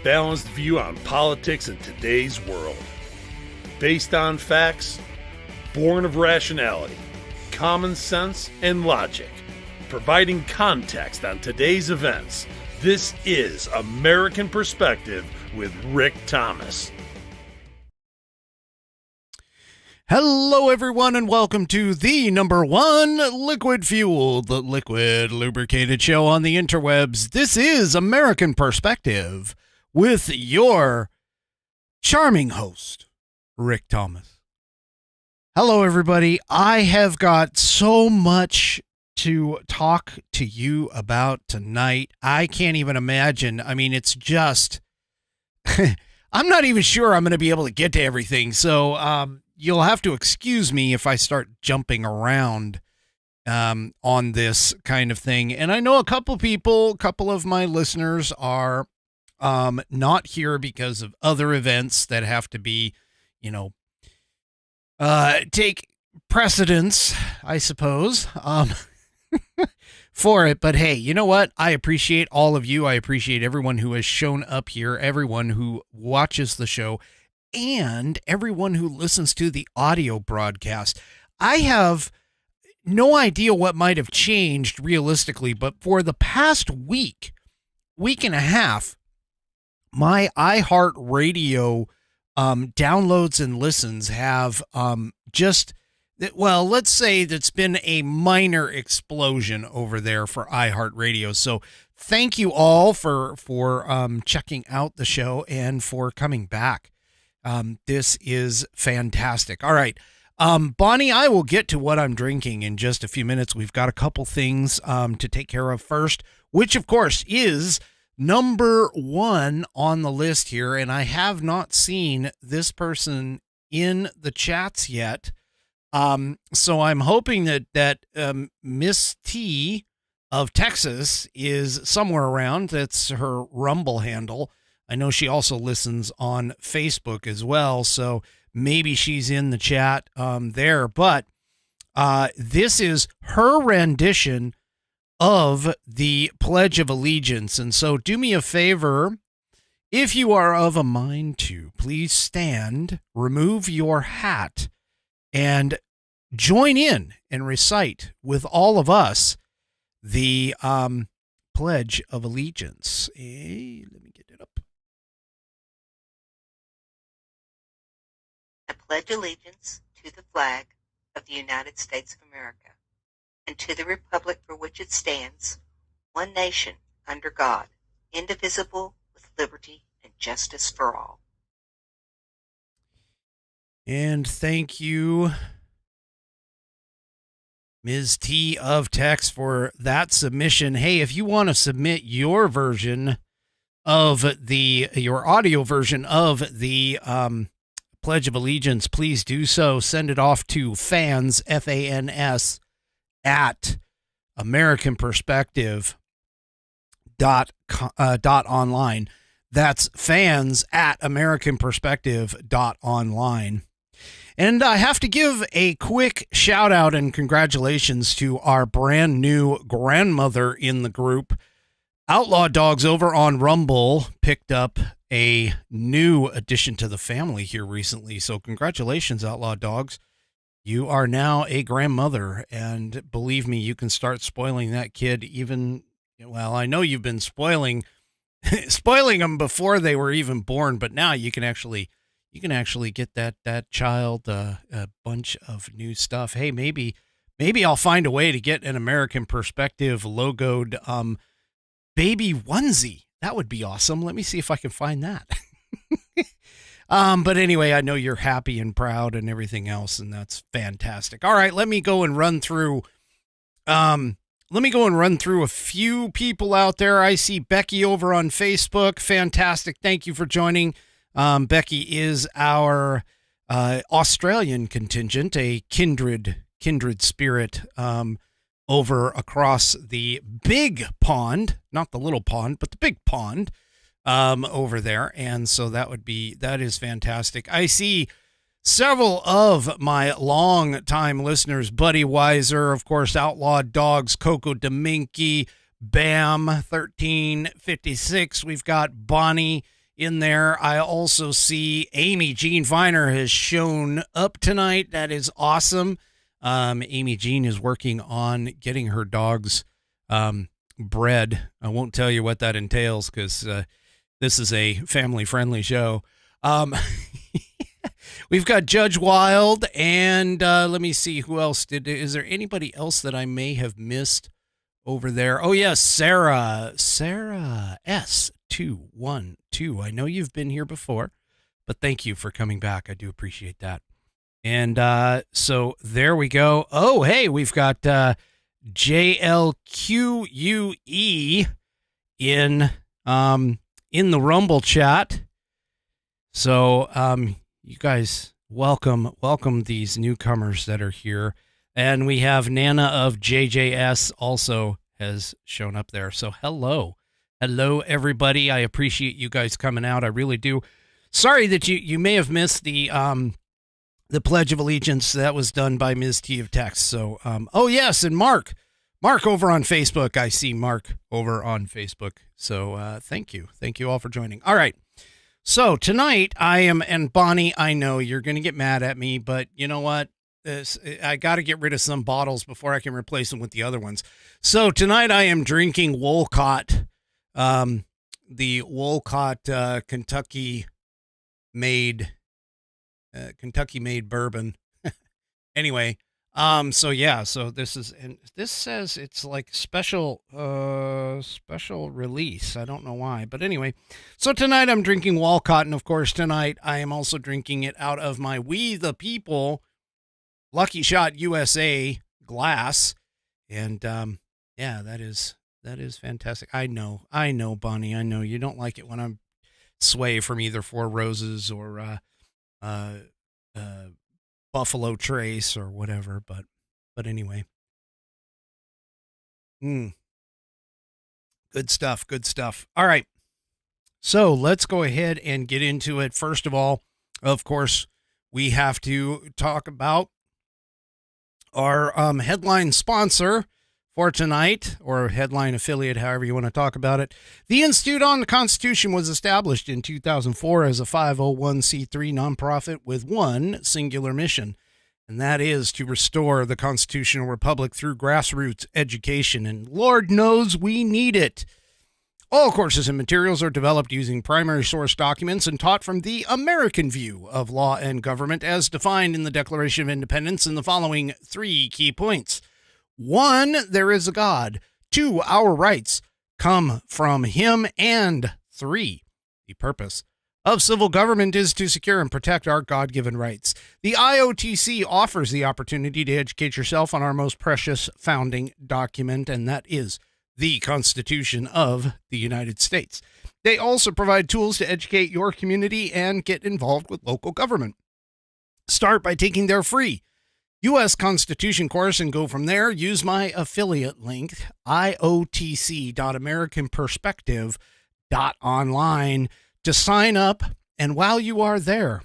balanced view on politics in today's world. Based on facts, born of rationality, common sense, and logic. Providing context on today's events. This is American Perspective with Rick Thomas. Hello, everyone, and welcome to the #1 liquid-fueled, liquid lubricated show on the interwebs. This is American Perspective with your charming host, Rick Thomas. Hello, everybody. I have got so much to talk to you about tonight. I can't even imagine. I mean, it's just, I'm not even sure I'm going to be able to get to everything. So, you'll have to excuse me if I start jumping around on this kind of thing. And I know a couple of my listeners are not here because of other events that have to be, take precedence, I suppose, for it. But hey, you know what? I appreciate all of you. I appreciate everyone who has shown up here, everyone who watches the show, and everyone who listens to the audio broadcast. I have no idea what might have changed realistically, but for the past week and a half, my iHeartRadio downloads and listens have let's say that's been a minor explosion over there for iHeartRadio. So thank you all for checking out the show and for coming back. This is fantastic. All right. Bonnie, I will get to what I'm drinking in just a few minutes. We've got a couple things to take care of first, which of course is #1 on the list here. And I have not seen this person in the chats yet. So I'm hoping that Miss T of Texas is somewhere around. That's her Rumble handle. I know she also listens on Facebook as well, so maybe she's in the chat there. But this is her rendition of the Pledge of Allegiance. And so do me a favor, if you are of a mind to, please stand, remove your hat, and join in and recite with all of us the Pledge of Allegiance. Let me get it up. I pledge allegiance to the flag of the United States of America and to the republic for which it stands, one nation, under God, indivisible, with liberty and justice for all. And thank you, Ms. T of Tex, for that submission. Hey, if you want to submit your version of your audio version of the Pledge of Allegiance, please do so. Send it off to fans, FANS, at AmericanPerspective.online. That's fans at AmericanPerspective.online. And I have to give a quick shout out and congratulations to our brand new grandmother in the group. Outlaw Dogs over on Rumble picked up a new addition to the family here recently. So congratulations, Outlaw Dogs. You are now a grandmother, and believe me, you can start spoiling that kid I know you've been spoiling them before they were even born, but now you can actually get that child a bunch of new stuff. Hey, maybe I'll find a way to get an American Perspective logoed baby onesie. That would be awesome. Let me see if I can find that. But anyway, I know you're happy and proud and everything else, and that's fantastic. All right, let me go and run through a few people out there. I see Becky over on Facebook. Fantastic. Thank you for joining. Becky is our Australian contingent, a kindred spirit over across the big pond, not the little pond, but the big pond over there. And so that is fantastic. I see several of my long-time listeners, Buddy Weiser, of course, Outlawed Dogs, Coco Dominky, Bam, 1356. We've got Bonnie in there. I also see Amy Jean Viner has shown up tonight. That is awesome. Amy Jean is working on getting her dogs bred. I won't tell you what that entails because this is a family-friendly show. We've got Judge Wild, and let me see who else is there anybody else that I may have missed over there? Oh, yes, Sarah S212. I know you've been here before, but thank you for coming back. I do appreciate that. And so there we go. Oh, hey, we've got JLQUE in the Rumble chat. So you guys welcome these newcomers that are here. And we have Nana of JJS also has shown up there. So hello everybody. I appreciate you guys coming out. I really do. Sorry that you may have missed the Pledge of Allegiance that was done by Ms. T of Text. So oh yes, and Mark over on Facebook. I see Mark over on Facebook. So thank you all for joining. All right. So tonight and Bonnie, I know you're going to get mad at me, but you know what? I got to get rid of some bottles before I can replace them with the other ones. So tonight I am drinking Wolcott, the Wolcott Kentucky made bourbon. Anyway, so this says it's like special release. I don't know why, but anyway, so tonight I'm drinking Wolcott, and of course tonight I am also drinking it out of my We the People Lucky Shot USA glass, and that is fantastic. I know, Bonnie. I know you don't like it when I'm sway from either Four Roses or Buffalo Trace or whatever, but anyway. Good stuff. All right. So let's go ahead and get into it. First of all, of course, we have to talk about our headline sponsor for tonight, or headline affiliate, however you want to talk about it. The Institute on the Constitution was established in 2004 as a 501c3 nonprofit with one singular mission, and that is to restore the constitutional republic through grassroots education, and Lord knows we need it. All courses and materials are developed using primary source documents and taught from the American view of law and government as defined in the Declaration of Independence in the following 3 key points. 1, there is a God. 2, our rights come from him. And 3, the purpose of civil government is to secure and protect our God-given rights. The IOTC offers the opportunity to educate yourself on our most precious founding document, and that is the Constitution of the United States. They also provide tools to educate your community and get involved with local government. Start by taking their free U.S. Constitution course and go from there. Use my affiliate link, iotc.americanperspective.online, to sign up. And while you are there,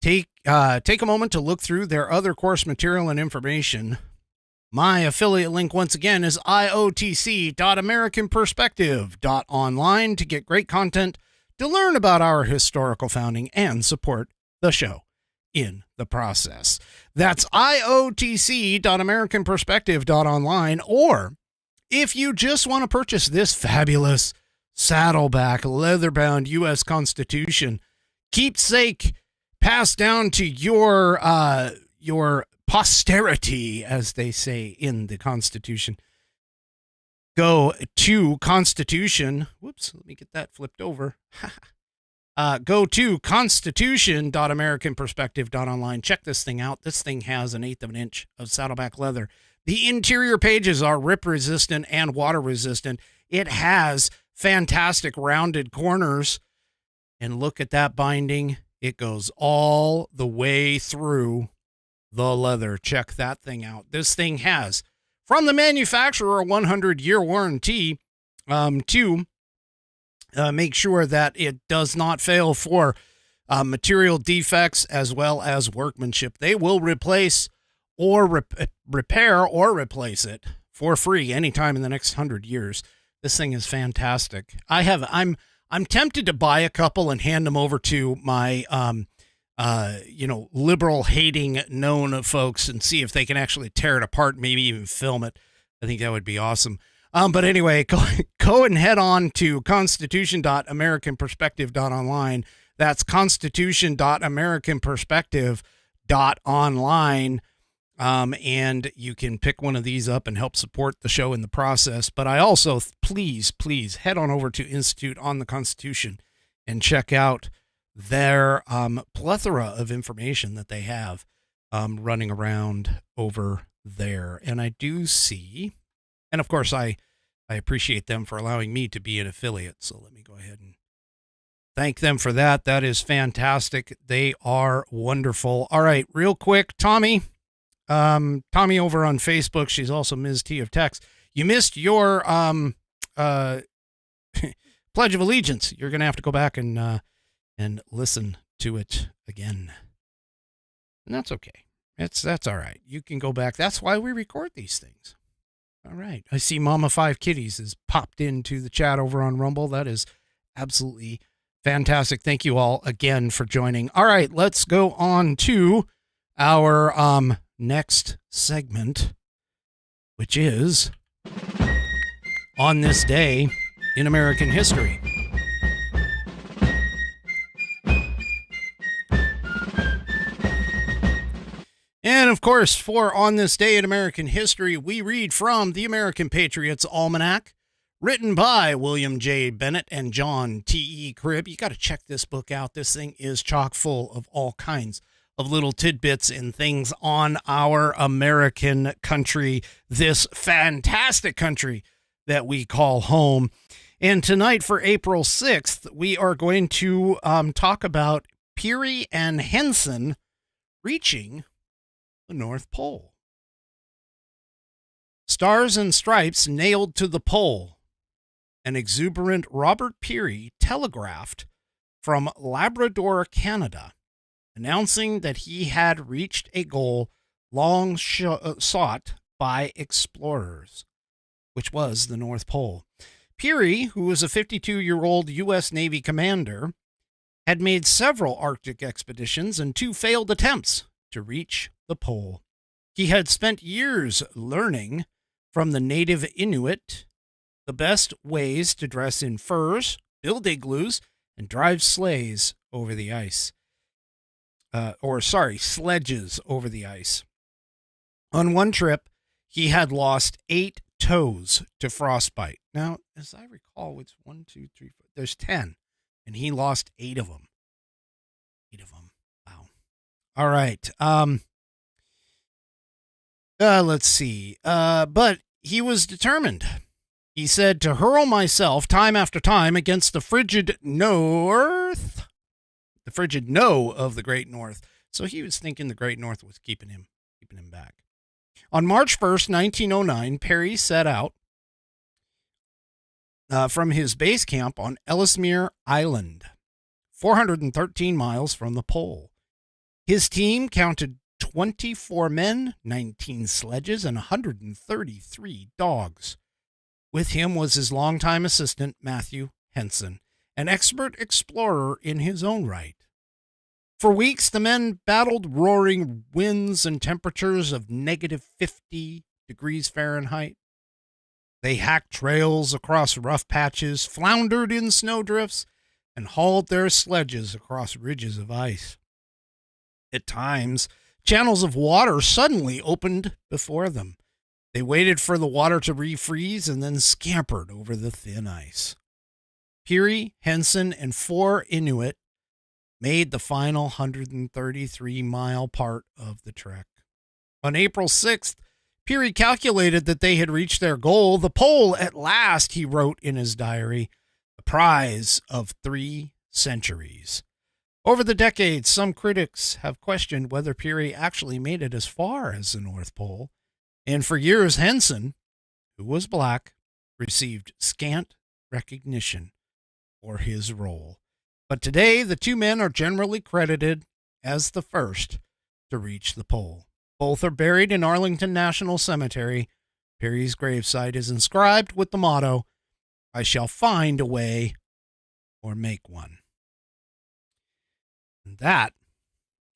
take a moment to look through their other course material and information. My affiliate link, once again, is iotc.americanperspective.online to get great content, to learn about our historical founding, and support the show in the process. That's iotc.americanperspective.online. Or if you just want to purchase this fabulous Saddleback leather-bound U.S. Constitution keepsake passed down to your posterity, as they say in the Constitution, go to Constitution. Whoops, let me get that flipped over. Go to constitution.americanperspective.online. Check this thing out. This thing has 1/8 of an inch of Saddleback leather. The interior pages are rip-resistant and water-resistant. It has fantastic rounded corners. And look at that binding. It goes all the way through the leather. Check that thing out. This thing has, from the manufacturer, a 100-year warranty to make sure that it does not fail for material defects as well as workmanship. They will replace or repair or replace it for free anytime in the next 100 years. This thing is fantastic. I'm I'm tempted to buy a couple and hand them over to my, liberal hating known folks and see if they can actually tear it apart, maybe even film it. I think that would be awesome. But anyway, go and head on to constitution.americanperspective.online. That's constitution.americanperspective.online. And you can pick one of these up and help support the show in the process. But I also, please head on over to Institute on the Constitution and check out their plethora of information that they have running around over there. And I do see, and of course I appreciate them for allowing me to be an affiliate. So let me go ahead and thank them for that. That is fantastic. They are wonderful. All right, real quick, Tommy over on Facebook. She's also Ms. T of Text. You missed your Pledge of Allegiance. You're going to have to go back and listen to it again. And that's okay. That's all right. You can go back. That's why we record these things. All right. I see Mama Five Kitties has popped into the chat over on Rumble. That is absolutely fantastic. Thank you all again for joining. All right, let's go on to our next segment, which is On This Day in American History. And of course, for On This Day in American History, we read from the American Patriots Almanac, written by William J. Bennett and John T.E. Cribb. You got to check this book out. This thing is chock full of all kinds of little tidbits and things on our American country, this fantastic country that we call home. And tonight, for April 6th, we are going to talk about Peary and Henson reaching the North Pole. Stars and Stripes nailed to the pole. An exuberant Robert Peary telegraphed from Labrador, Canada, announcing that he had reached a goal long sought by explorers, which was the North Pole. Peary, who was a 52-year-old U.S. Navy commander, had made several Arctic expeditions and 2 failed attempts to reach the pole. He had spent years learning from the native Inuit the best ways to dress in furs, build igloos, and drive sledges over the ice. Sledges over the ice. On one trip, he had lost 8 toes to frostbite. Now, as I recall, it's 1, 2, 3, 4. There's 10, and he lost 8 of them. 8 of them. Wow. All right. Let's see. But he was determined. He said, to hurl myself time after time against the frigid north, the frigid no of the Great North. So he was thinking the Great North was keeping him back. On March 1st, 1909, Peary set out from his base camp on Ellesmere Island, 413 miles from the pole. His team counted 24 men, 19 sledges, and 133 dogs. With him was his longtime assistant, Matthew Henson, an expert explorer in his own right. For weeks, the men battled roaring winds and temperatures of negative 50 degrees Fahrenheit. They hacked trails across rough patches, floundered in snowdrifts, and hauled their sledges across ridges of ice. At times, channels of water suddenly opened before them. They waited for the water to refreeze and then scampered over the thin ice. Peary, Henson, and 4 Inuit made the final 133-mile part of the trek. On April 6th, Peary calculated that they had reached their goal. The pole, at last, he wrote in his diary, the prize of 3 centuries. Over the decades, some critics have questioned whether Peary actually made it as far as the North Pole. And for years, Henson, who was black, received scant recognition for his role. But today, the 2 men are generally credited as the first to reach the pole. Both are buried in Arlington National Cemetery. Peary's gravesite is inscribed with the motto, "I shall find a way or make one. And that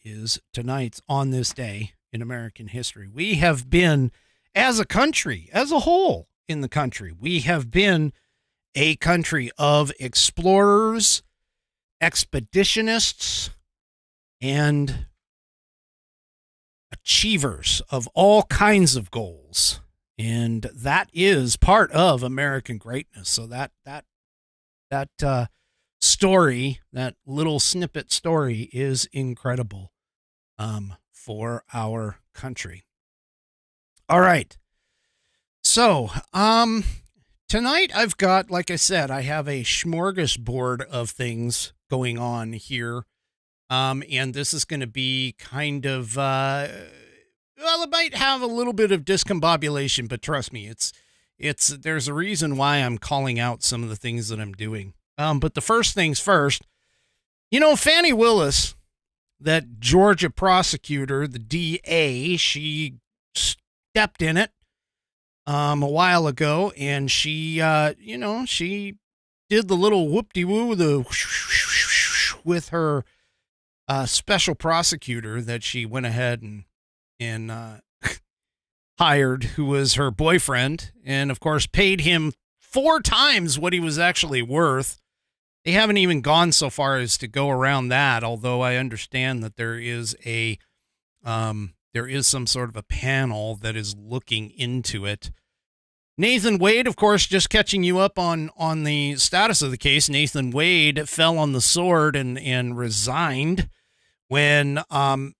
is tonight's On This Day in American History. We have been, as a country, as a whole in the country, we have been a country of explorers, expeditionists, and achievers of all kinds of goals. And that is part of American greatness. So that story, that little snippet story, is incredible for our country. All right. So, tonight I've got, like I said, I have a smorgasbord of things going on here. And this is going to be kind of, well, it might have a little bit of discombobulation, but trust me, there's a reason why I'm calling out some of the things that I'm doing. But the first things first, Fani Willis, that Georgia prosecutor, the DA, she stepped in it a while ago, and she, she did the little whoop-de-woo with her special prosecutor that she went ahead and hired, who was her boyfriend, and of course paid him 4 times what he was actually worth. They haven't even gone so far as to go around that, although I understand that there is some sort of a panel that is looking into it. Nathan Wade, of course, just catching you up on the status of the case. Nathan Wade fell on the sword and resigned when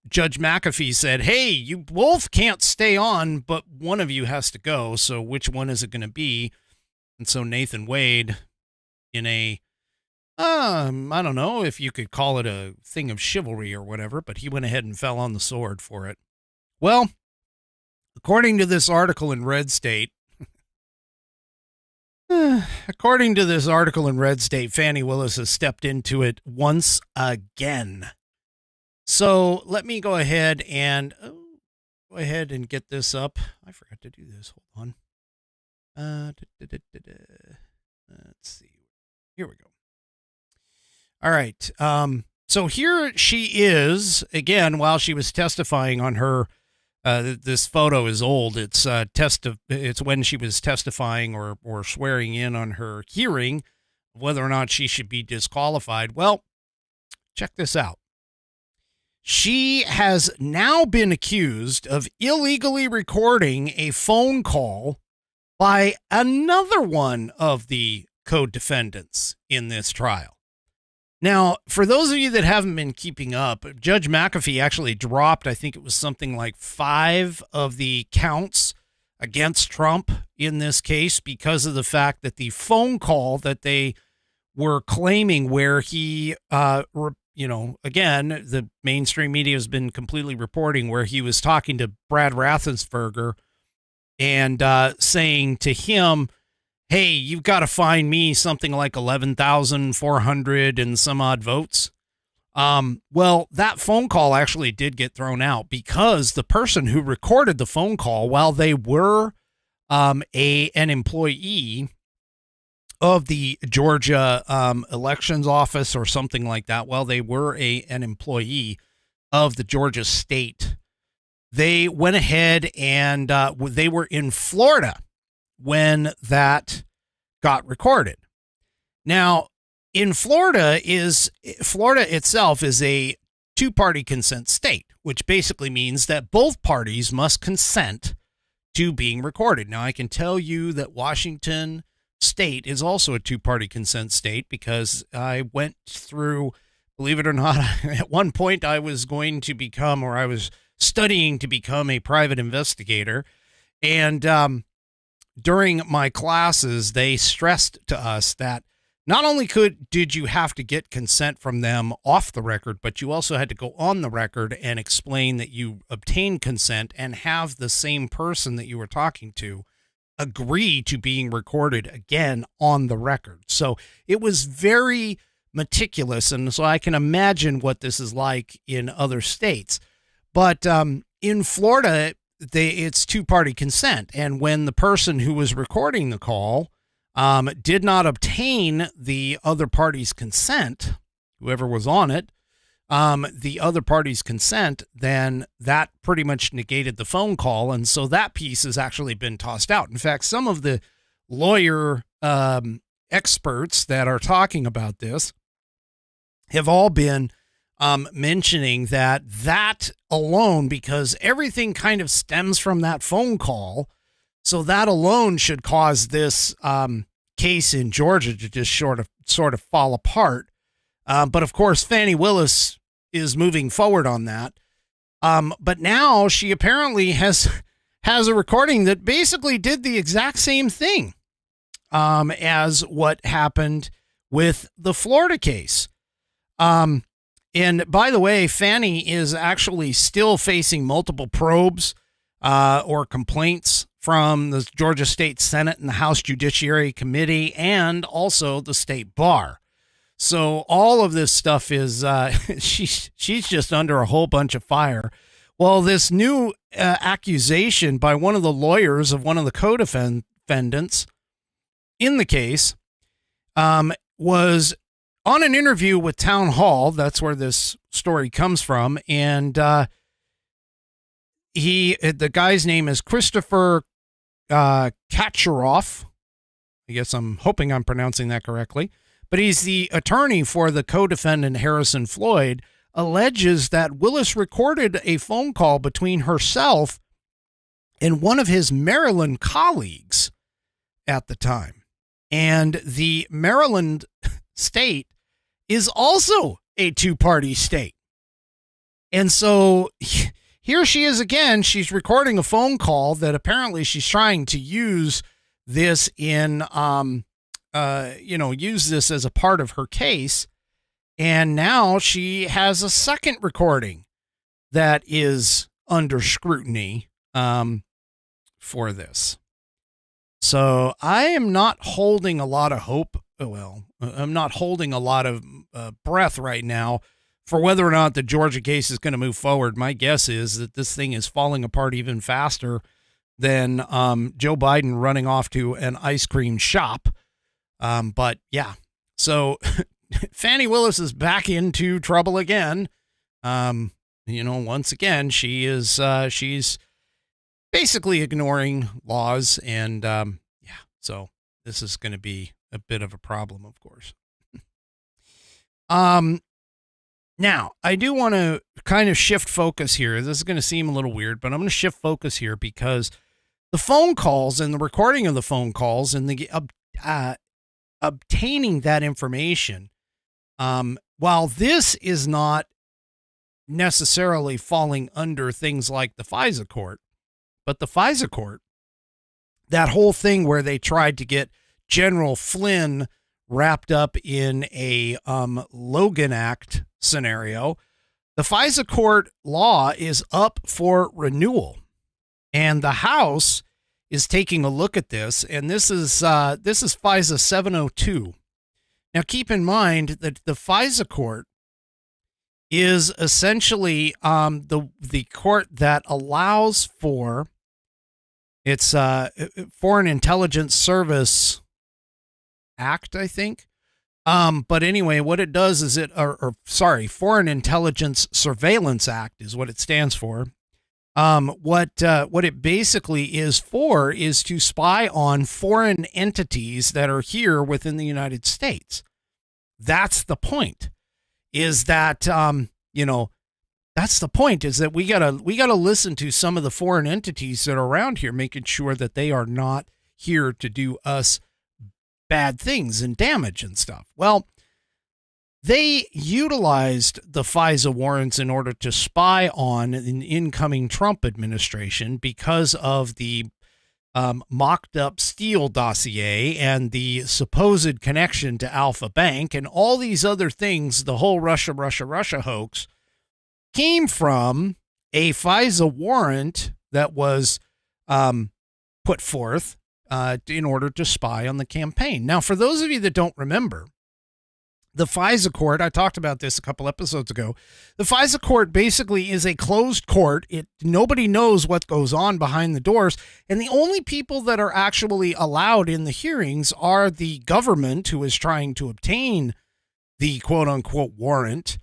Judge McAfee said, hey, you both can't stay on, but one of you has to go. So which one is it going to be? And so Nathan Wade, in a, I don't know if you could call it a thing of chivalry or whatever, but he went ahead and fell on the sword for it. Well, according to this article in Red State, Fani Willis has stepped into it once again. So let me go ahead and get this up. I forgot to do this. Hold on. Let's see. Here we go. All right. So here she is again while she was testifying on her. This photo is old. It's when she was testifying or swearing in on her hearing whether or not she should be disqualified. Well, check this out. She has now been accused of illegally recording a phone call by another one of the co-defendants in this trial. Now, for those of you that haven't been keeping up, Judge McAfee actually dropped, I think it was something like 5 of the counts against Trump in this case because of the fact that the phone call that they were claiming where he, again, the mainstream media has been completely reporting where he was talking to Brad Raffensperger and saying to him, hey, you've got to find me something like 11,400 and some odd votes. Well, that phone call actually did get thrown out because the person who recorded the phone call, while they were an employee of the Georgia elections office or something like that, while they were an employee of the Georgia state, they went ahead and they were in Florida when that got recorded. Now, in Florida itself is a 2-party consent state, which basically means that both parties must consent to being recorded. Now, I can tell you that Washington State is also a 2-party consent state because I went through, believe it or not, at one point I was going to become, or I was studying to become a private investigator. And during my classes, they stressed to us that not only did you have to get consent from them off the record, but you also had to go on the record and explain that you obtained consent and have the same person that you were talking to agree to being recorded again on the record. So it was very meticulous. And so I can imagine what this is like in other states. But in Florida, it's 2-party consent. And when the person who was recording the call did not obtain the other party's consent, whoever was on it, the other party's consent, then that pretty much negated the phone call. And so that piece has actually been tossed out. In fact, some of the lawyer experts that are talking about this have all been mentioning that alone, because everything kind of stems from that phone call. So that alone should cause this case in Georgia to just sort of fall apart. But of course, Fannie Willis is moving forward on that. But now she apparently has a recording that basically did the exact same thing as what happened with the Florida case. And by the way, Fannie is actually still facing multiple probes or complaints from the Georgia State Senate and the House Judiciary Committee, and also the state bar. So all of this stuff is she's just under a whole bunch of fire. Well, this new accusation by one of the lawyers of one of the co-defendants in the case was on an interview with Town Hall. That's where this story comes from. And the guy's name is Christopher Kacharoff. I guess I'm hoping I'm pronouncing that correctly. But he's the attorney for the co-defendant Harrison Floyd, alleges that Willis recorded a phone call between herself and one of his Maryland colleagues at the time. And the Maryland state is also a two-party state. And so here she is again. She's recording a phone call that apparently she's trying to use this in, use this as a part of her case. And now she has a second recording that is under scrutiny for this. So I am not holding a lot of hope. Well, I'm not holding a lot of breath right now for whether or not the Georgia case is going to move forward. My guess is that this thing is falling apart even faster than Joe Biden running off to an ice cream shop. But yeah, so Fannie Willis is back into trouble again. Once again, she's basically ignoring laws, and so this is going to be a bit of a problem, of course. Now, I do want to kind of shift focus here. This is going to seem a little weird, but I'm going to shift focus here because the phone calls and the recording of the phone calls and the obtaining that information, while this is not necessarily falling under things like the FISA court, but the FISA court, that whole thing where they tried to get General Flynn wrapped up in a Logan Act scenario, the FISA court law is up for renewal, and the House is taking a look at this, and this is FISA 702. Now, keep in mind that the FISA court is essentially the court that allows for it's Foreign Intelligence Service Act, I think. But anyway, what it does is Foreign Intelligence Surveillance Act is what it stands for. What it basically is for is to spy on foreign entities that are here within the United States. That's the point. Is that that's the point. Is that we gotta listen to some of the foreign entities that are around here, making sure that they are not here to do us bad things and damage and stuff. Well, they utilized the FISA warrants in order to spy on an incoming Trump administration because of the mocked up Steele dossier and the supposed connection to Alpha Bank and all these other things. The whole Russia hoax came from a FISA warrant that was put forth in order to spy on the campaign. Now, for those of you that don't remember, The FISA court, I talked about this a couple episodes ago. The FISA court basically is a closed court. Nobody knows what goes on behind the doors. And the only people that are actually allowed in the hearings are the government, who is trying to obtain the quote unquote warrant,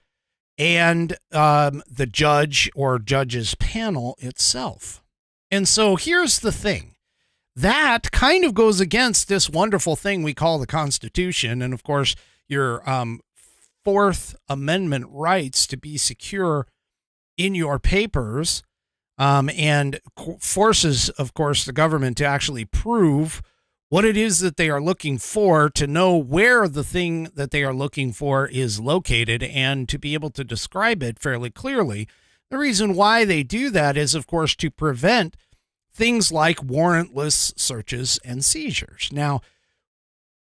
and the judge or judge's panel itself. And so here's the thing. That kind of goes against this wonderful thing we call the Constitution. And of course, your Fourth Amendment rights to be secure in your papers, and forces, of course, the government to actually prove what it is that they are looking for, to know where the thing that they are looking for is located, and to be able to describe it fairly clearly. The reason why they do that is, of course, to prevent things like warrantless searches and seizures. Now,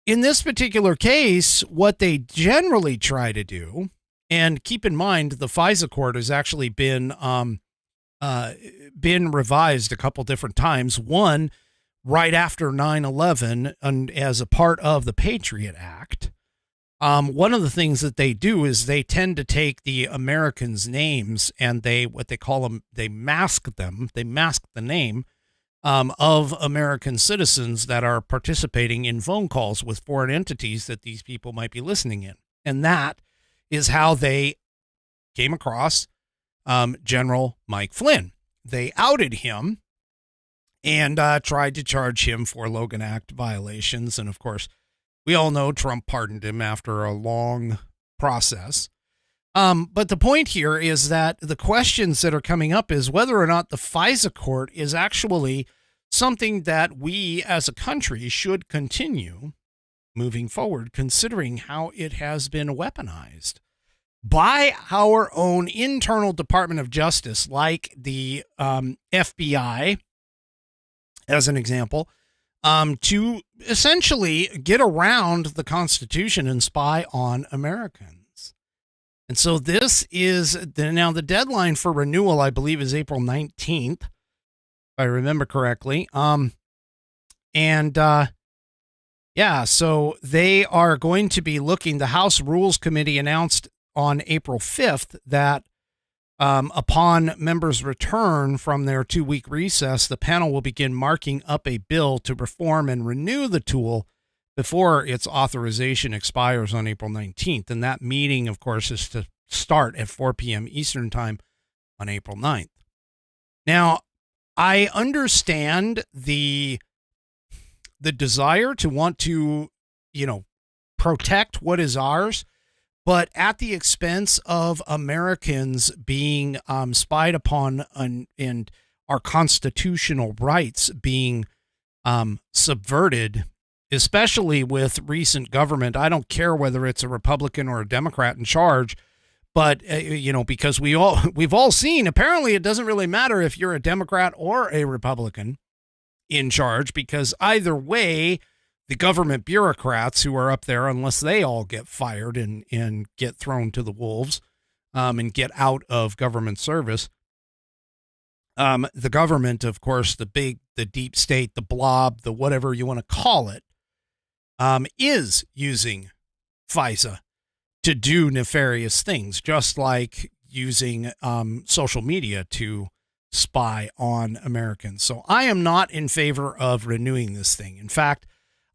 in this particular case, what they generally try to do, and keep in mind, the FISA court has actually been revised a couple different times. One, right after 9/11, and as a part of the Patriot Act. One of the things that they do is they tend to take the Americans' names, and they mask them. They mask the name of American citizens that are participating in phone calls with foreign entities that these people might be listening in. And that is how they came across General Mike Flynn. They outed him and tried to charge him for Logan Act violations. And of course, we all know Trump pardoned him after a long process. But the point here is that the questions that are coming up is whether or not the FISA court is actually something that we as a country should continue moving forward, considering how it has been weaponized by our own internal Department of Justice, like the FBI, as an example, to essentially get around the Constitution and spy on Americans. And so this is now the deadline for renewal, I believe, is April 19th, if I remember correctly. So they are going to be looking. The House Rules Committee announced on April 5th that upon members' return from their 2-week recess, the panel will begin marking up a bill to reform and renew the tool before its authorization expires on April 19th. And that meeting, of course, is to start at 4 p.m. Eastern Time on April 9th. Now, I understand the desire to want to, protect what is ours, but at the expense of Americans being spied upon and our constitutional rights being subverted, especially with recent government. I don't care whether it's a Republican or a Democrat in charge, but because we've all seen, apparently it doesn't really matter if you're a Democrat or a Republican in charge, because either way, the government bureaucrats who are up there, unless they all get fired and get thrown to the wolves and get out of government service, the government, of course, the deep state, the blob, the whatever you want to call it, is using FISA to do nefarious things, just like using social media to spy on Americans. So I am not in favor of renewing this thing. In fact,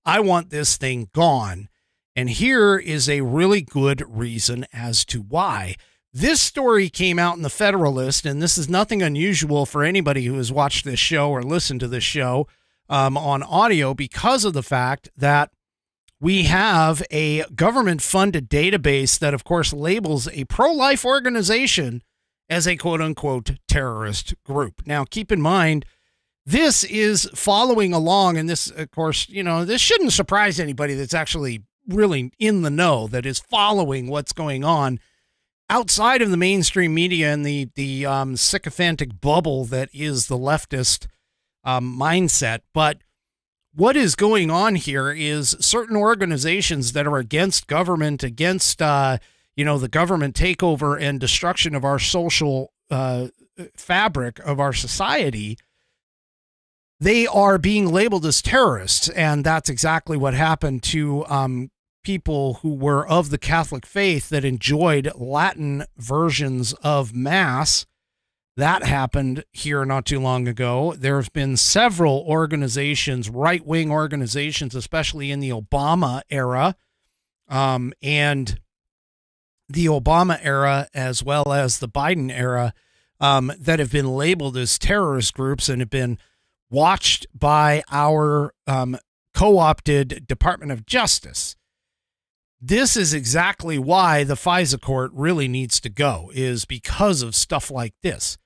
I want this thing gone. And here is a really good reason as to why. This story came out in the Federalist, and this is nothing unusual for anybody who has watched this show or listened to this show on audio, because of the fact that we have a government-funded database that, of course, labels a pro-life organization as a quote-unquote terrorist group. Now, keep in mind, this is following along, and this, of course, this shouldn't surprise anybody that's actually really in the know, that is following what's going on outside of the mainstream media and the sycophantic bubble that is the leftist mindset. But what is going on here is certain organizations that are against government, against the government takeover and destruction of our social fabric of our society, they are being labeled as terrorists. And that's exactly what happened to people who were of the Catholic faith that enjoyed Latin versions of Mass. That happened here not too long ago. There's been several organizations, right-wing organizations, especially in the Obama era, and the Obama era as well as the Biden era, that have been labeled as terrorist groups and have been watched by our co-opted Department of Justice. This is exactly why the FISA court really needs to go, is because of stuff like this.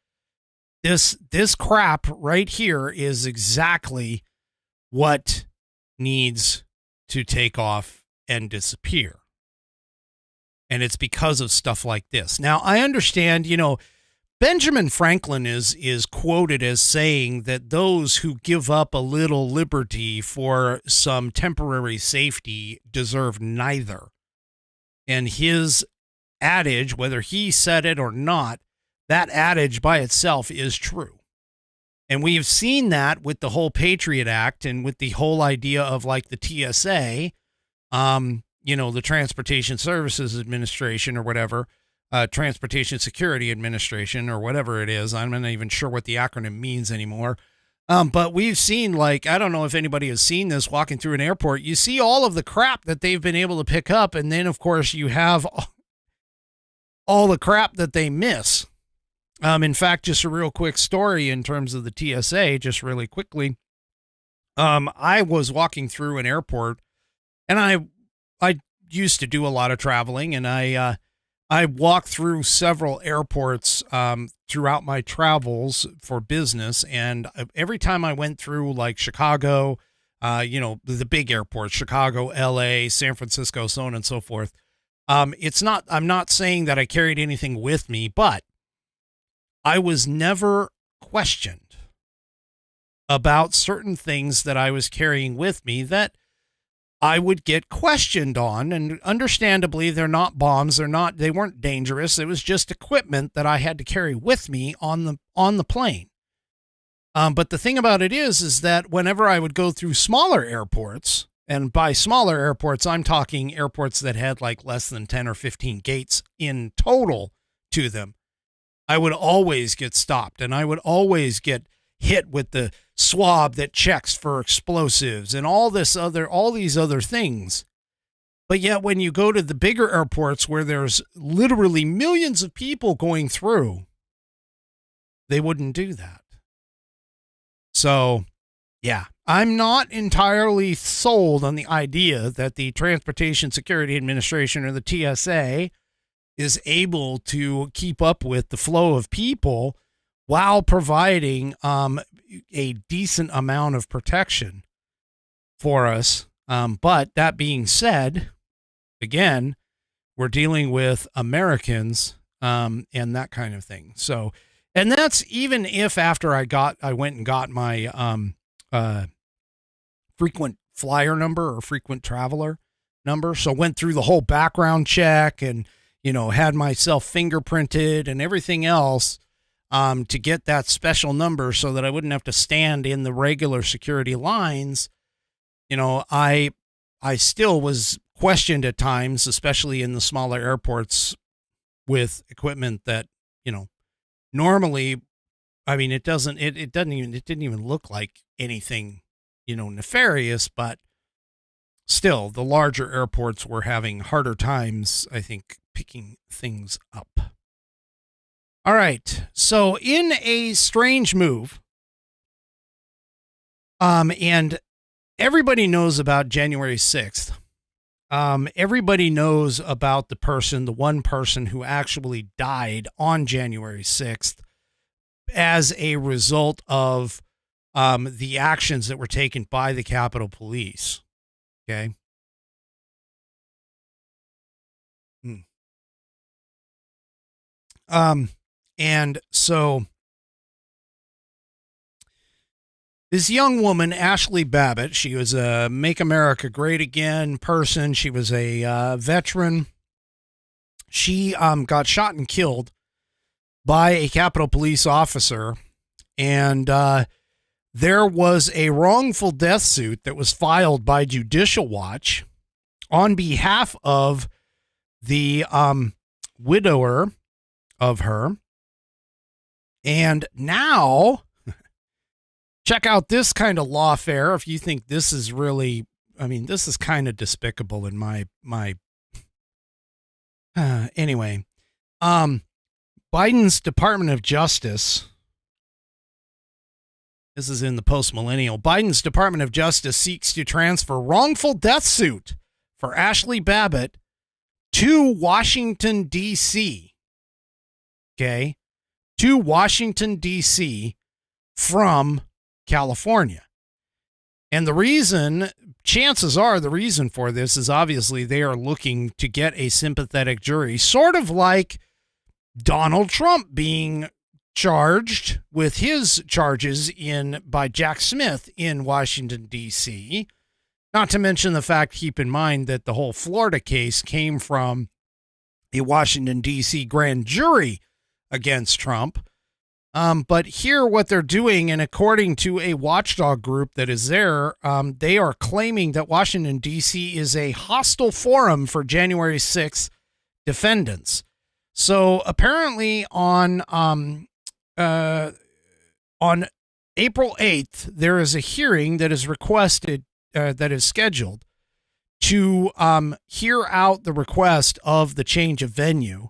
This crap right here is exactly what needs to take off and disappear. And it's because of stuff like this. Now, I understand, Benjamin Franklin is quoted as saying that those who give up a little liberty for some temporary safety deserve neither. And his adage, whether he said it or not, that adage by itself is true. And we've seen that with the whole Patriot Act and with the whole idea of like the TSA, the Transportation Services Administration or whatever, Transportation Security Administration or whatever it is. I'm not even sure what the acronym means anymore. But we've seen, like, I don't know if anybody has seen this walking through an airport. You see all of the crap that they've been able to pick up. And then, of course, you have all the crap that they miss. In fact, just a real quick story in terms of the TSA, just really quickly. I was walking through an airport, and I used to do a lot of traveling, and I walked through several airports throughout my travels for business, and every time I went through like Chicago, the big airports, Chicago, LA, San Francisco, so on and so forth. I'm not saying that I carried anything with me, but I was never questioned about certain things that I was carrying with me that I would get questioned on. And understandably, they're not bombs. They weren't dangerous. It was just equipment that I had to carry with me on the plane. But the thing about it is that whenever I would go through smaller airports, and by smaller airports, I'm talking airports that had like less than 10 or 15 gates in total to them, I would always get stopped, and I would always get hit with the swab that checks for explosives and all these other things. But yet when you go to the bigger airports where there's literally millions of people going through, they wouldn't do that. So, yeah, I'm not entirely sold on the idea that the Transportation Security Administration or the TSA is able to keep up with the flow of people while providing a decent amount of protection for us. But that being said, again, we're dealing with Americans and that kind of thing. So, and that's even if after I went and got my frequent flyer number or frequent traveler number. So went through the whole background check and had myself fingerprinted and everything else to get that special number so that I wouldn't have to stand in the regular security lines. I still was questioned at times, especially in the smaller airports with equipment that, normally, I mean, it didn't even look like anything, nefarious, but still the larger airports were having harder times, I think, picking things up. All right. So in a strange move, and everybody knows about January 6th. Everybody knows about the one person who actually died on January 6th as a result of the actions that were taken by the Capitol Police. Okay. And so this young woman, Ashley Babbitt, she was a Make America Great Again person. She was a veteran. She got shot and killed by a Capitol Police officer. And there was a wrongful death suit that was filed by Judicial Watch on behalf of the widower of her. And now, check out this kind of lawfare. If you think this is really, this is kind of despicable in my anyway. Biden's Department of Justice. This is in the post-millennial. Biden's Department of Justice seeks to transfer wrongful death suit for Ashley Babbitt to Washington, D.C. Okay? To Washington, D.C. from California. And the reason, chances are the reason for this is obviously they are looking to get a sympathetic jury, sort of like Donald Trump being charged with his charges by Jack Smith in Washington, D.C. Not to mention the fact, keep in mind, that the whole Florida case came from a Washington, D.C. grand jury against Trump. But here what they're doing, and according to a watchdog group that is there, they are claiming that Washington, D.C. is a hostile forum for January 6th defendants. So apparently on April 8th, there is a hearing that is requested, that is scheduled to hear out the request of the change of venue.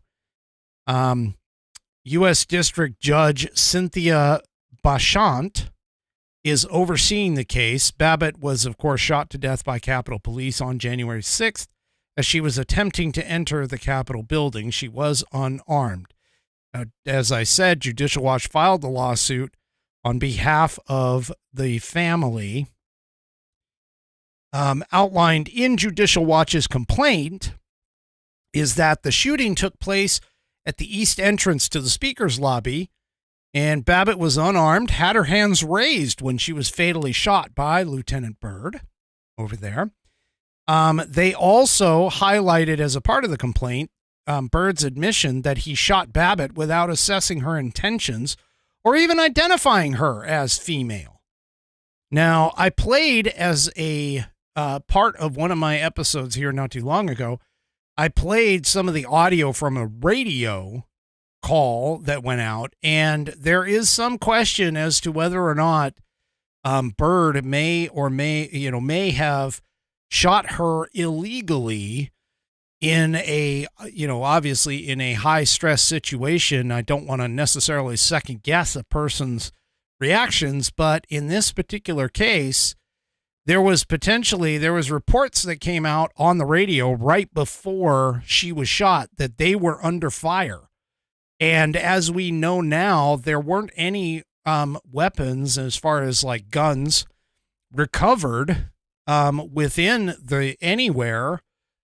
U.S. District Judge Cynthia Bachant is overseeing the case. Babbitt was, of course, shot to death by Capitol Police on January 6th as she was attempting to enter the Capitol building. She was unarmed. As I said, Judicial Watch filed the lawsuit on behalf of the family. Outlined in Judicial Watch's complaint is that the shooting took place at the east entrance to the speaker's lobby, and Babbitt was unarmed, had her hands raised when she was fatally shot by Lieutenant Byrd over there. They also highlighted as a part of the complaint Byrd's admission that he shot Babbitt without assessing her intentions or even identifying her as female. Now, I played as a part of one of my episodes here not too long ago, I played some of the audio from a radio call that went out, and there is some question as to whether or not Byrd may have shot her illegally in a, obviously in a high stress situation. I don't want to necessarily second guess a person's reactions, but in this particular case, there was reports that came out on the radio right before she was shot that they were under fire. And as we know now, there weren't any weapons, as far as like guns, recovered within anywhere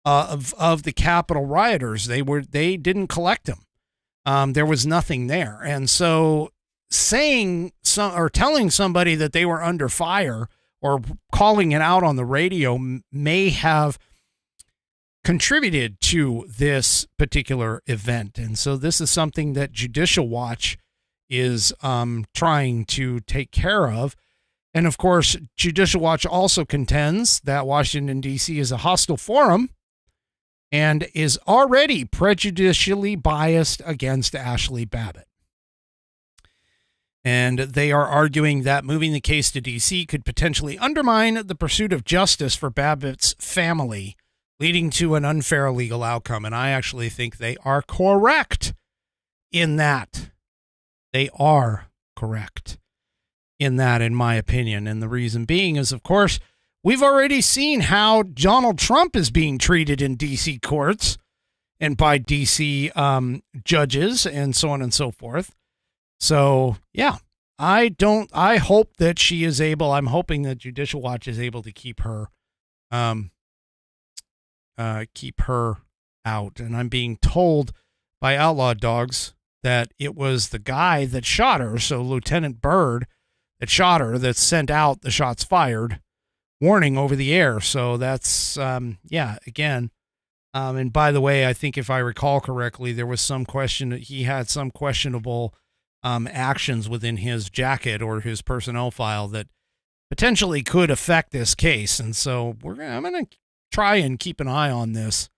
of the Capitol rioters. They didn't collect them. There was nothing there. And so telling somebody that they were under fire or calling it out on the radio may have contributed to this particular event. And so this is something that Judicial Watch is trying to take care of. And of course, Judicial Watch also contends that Washington, D.C. is a hostile forum and is already prejudicially biased against Ashley Babbitt. And they are arguing that moving the case to D.C. could potentially undermine the pursuit of justice for Babbitt's family, leading to an unfair legal outcome. And I actually think they are correct in that. They are correct in that, in my opinion. And the reason being is, of course, we've already seen how Donald Trump is being treated in D.C. courts and by D.C. judges and so on and so forth. So, yeah, I hope that she is able, I'm hoping that Judicial Watch is able to keep her out. And I'm being told by Outlaw Dogs that it was the guy that shot her, so Lieutenant Byrd that shot her, that sent out the shots fired warning over the air. So that's, again. And by the way, I think if I recall correctly, there was some question that he had some questionable actions within his jacket or his personnel file that potentially could affect this case. And so I'm going to try and keep an eye on this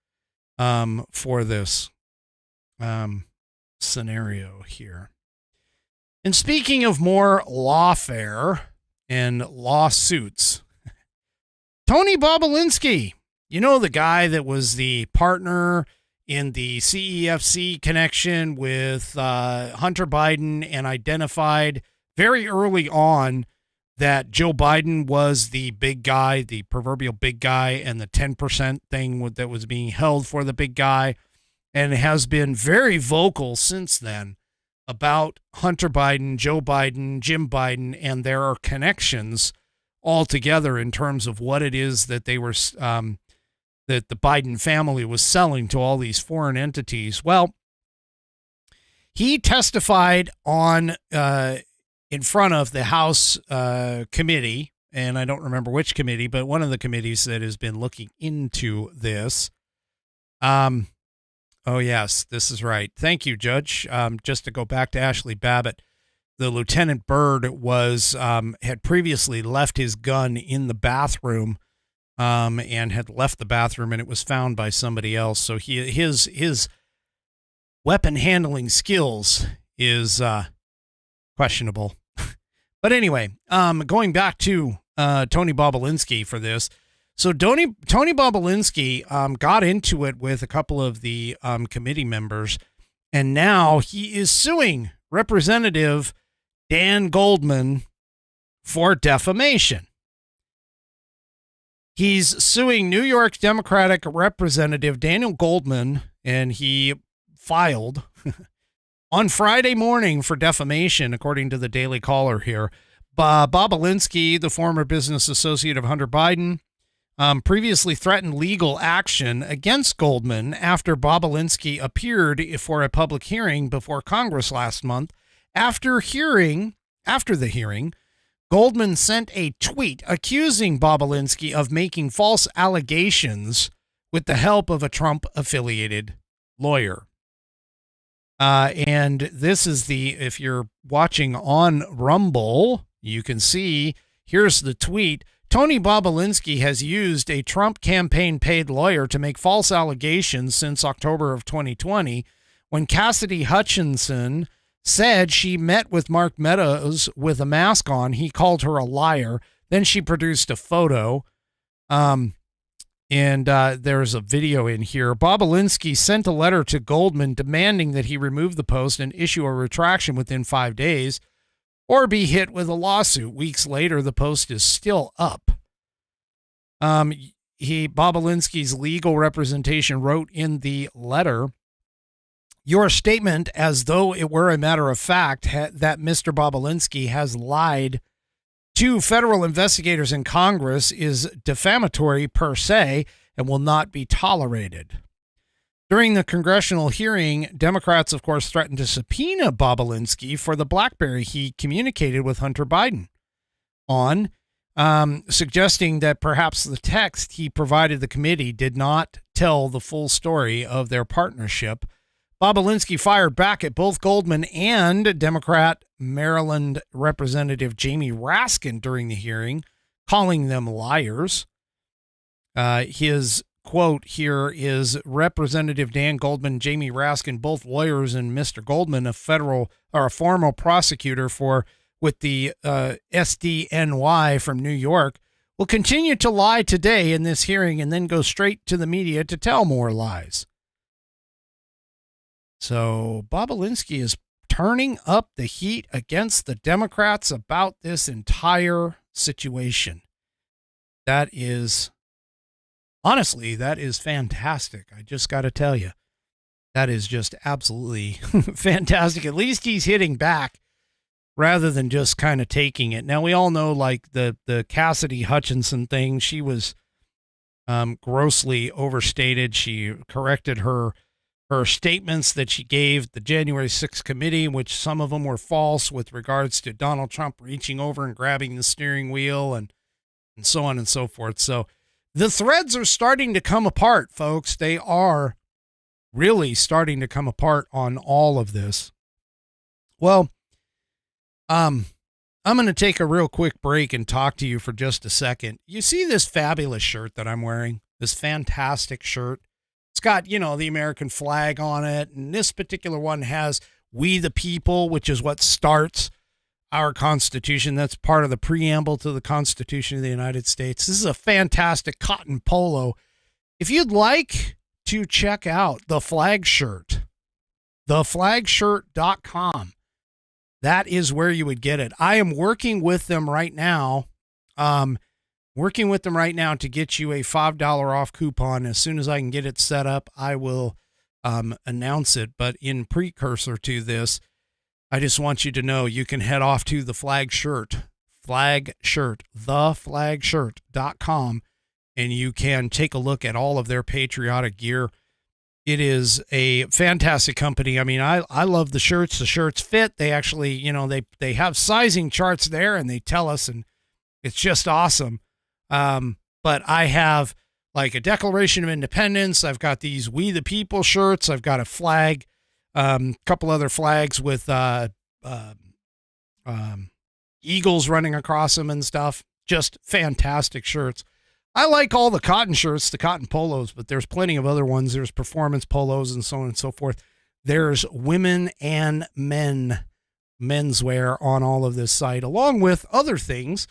for this scenario here. And speaking of more lawfare and lawsuits, Tony Bobulinski, you know, the guy that was the partner in the CEFC connection with Hunter Biden and identified very early on that Joe Biden was the big guy, the proverbial big guy, and the 10% thing that was being held for the big guy, and has been very vocal since then about Hunter Biden, Joe Biden, Jim Biden, and their connections all together in terms of what it is that they were, that the Biden family was selling to all these foreign entities. Well, he testified on, in front of the House committee, and I don't remember which committee, but one of the committees that has been looking into this. Oh, yes, this is right. Thank you, Judge. Just to go back to Ashley Babbitt, the Lieutenant Byrd was had previously left his gun in the bathroom and had left the bathroom, and it was found by somebody else. So his weapon handling skills is questionable. But anyway, going back to Tony Bobulinski for this. So Tony Bobulinski got into it with a couple of the committee members, and now he is suing Representative Dan Goldman for defamation. He's suing New York Democratic Representative Daniel Goldman, and he filed on Friday morning for defamation, according to the Daily Caller here. Bobulinski, the former business associate of Hunter Biden, previously threatened legal action against Goldman after Bobulinski appeared for a public hearing before Congress last month. After the hearing, Goldman sent a tweet accusing Bobulinski of making false allegations with the help of a Trump-affiliated lawyer. And this is if you're watching on Rumble, you can see, here's the tweet. Tony Bobulinski has used a Trump campaign paid lawyer to make false allegations since October of 2020, when Cassidy Hutchinson said she met with Mark Meadows with a mask on. He called her a liar. Then she produced a photo. And there's a video in here. Bobulinski sent a letter to Goldman demanding that he remove the post and issue a retraction within 5 days or be hit with a lawsuit. Weeks later, the post is still up. Bobulinski's legal representation wrote in the letter, "Your statement, as though it were a matter of fact, that Mr. Bobulinski has lied to federal investigators in Congress is defamatory per se and will not be tolerated." During the congressional hearing, Democrats, of course, threatened to subpoena Bobulinski for the BlackBerry he communicated with Hunter Biden on, suggesting that perhaps the text he provided the committee did not tell the full story of their partnership. Bobulinski fired back at both Goldman and Democrat Maryland Representative Jamie Raskin during the hearing, calling them liars. His quote here is, Representative Dan Goldman, Jamie Raskin, both lawyers, and Mr. Goldman, a former prosecutor with the SDNY from New York, will continue to lie today in this hearing and then go straight to the media to tell more lies. So Bobulinski is turning up the heat against the Democrats about this entire situation. That is, honestly, that is fantastic. I just got to tell you, that is just absolutely fantastic. At least he's hitting back rather than just kind of taking it. Now, we all know, like, the Cassidy Hutchinson thing, she was grossly overstated. She corrected her statements that she gave the January 6th committee, which some of them were false with regards to Donald Trump reaching over and grabbing the steering wheel and so on and so forth. So the threads are starting to come apart, folks. They are really starting to come apart on all of this. Well, I'm going to take a real quick break and talk to you for just a second. You see this fabulous shirt that I'm wearing? This fantastic shirt. It's got, the American flag on it. And this particular one has "We the People," which is what starts our Constitution. That's part of the preamble to the Constitution of the United States. This is a fantastic cotton polo. If you'd like to check out the flag shirt, theflagshirt.com, that is where you would get it. I am working with them right now. To get you a $5 off coupon. As soon as I can get it set up, I will announce it. But in precursor to this, I just want you to know you can head off to the theflagshirt.com, and you can take a look at all of their patriotic gear. It is a fantastic company. I mean, I love the shirts. The shirts fit. They actually, they have sizing charts there, and they tell us, and it's just awesome. But I have like a Declaration of Independence. I've got these "We the People" shirts. I've got a flag, couple other flags with eagles running across them and stuff. Just fantastic shirts. I like all the cotton shirts, the cotton polos, but there's plenty of other ones. There's performance polos and so on and so forth. There's women and menswear on all of this site, along with other things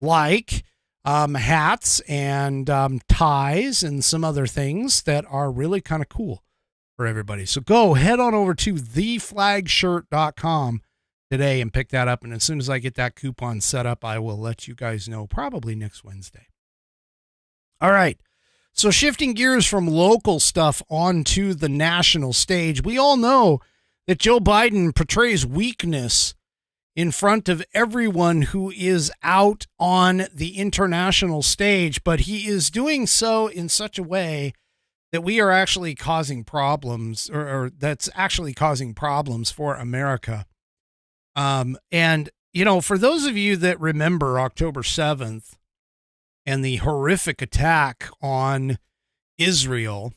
like hats and ties and some other things that are really kind of cool for everybody. So head on over to theflagshirt.com today and pick that up. And as soon as I get that coupon set up, I will let you guys know, probably next Wednesday. All right. So shifting gears from local stuff onto the national stage, we all know that Joe Biden portrays weakness in front of everyone who is out on the international stage, but he is doing so in such a way that we are actually causing problems, or that's actually causing problems for America. And, for those of you that remember October 7th and the horrific attack on Israel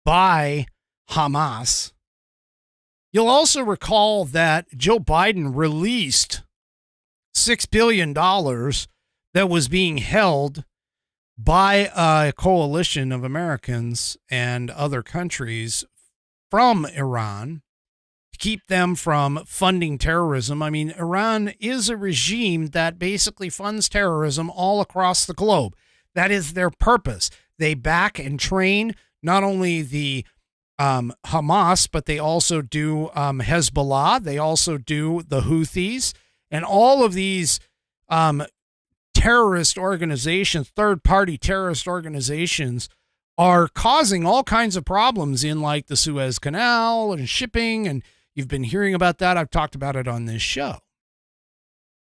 by Hamas, you'll also recall that Joe Biden released $6 billion that was being held by a coalition of Americans and other countries from Iran to keep them from funding terrorism. I mean, Iran is a regime that basically funds terrorism all across the globe. That is their purpose. They back and train not only the Hamas, but they also do Hezbollah. They also do the Houthis, and all of these terrorist organizations, third-party terrorist organizations, are causing all kinds of problems in like the Suez Canal and shipping, and you've been hearing about that. I've talked about it on this show.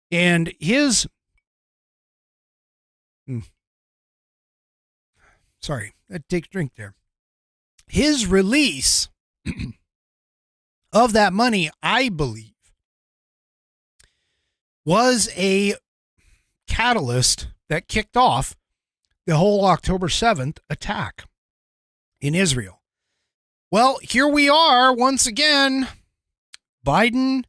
And sorry, take a drink there. His release of that money, I believe, was a catalyst that kicked off the whole October 7th attack in Israel. Well, here we are once again. Biden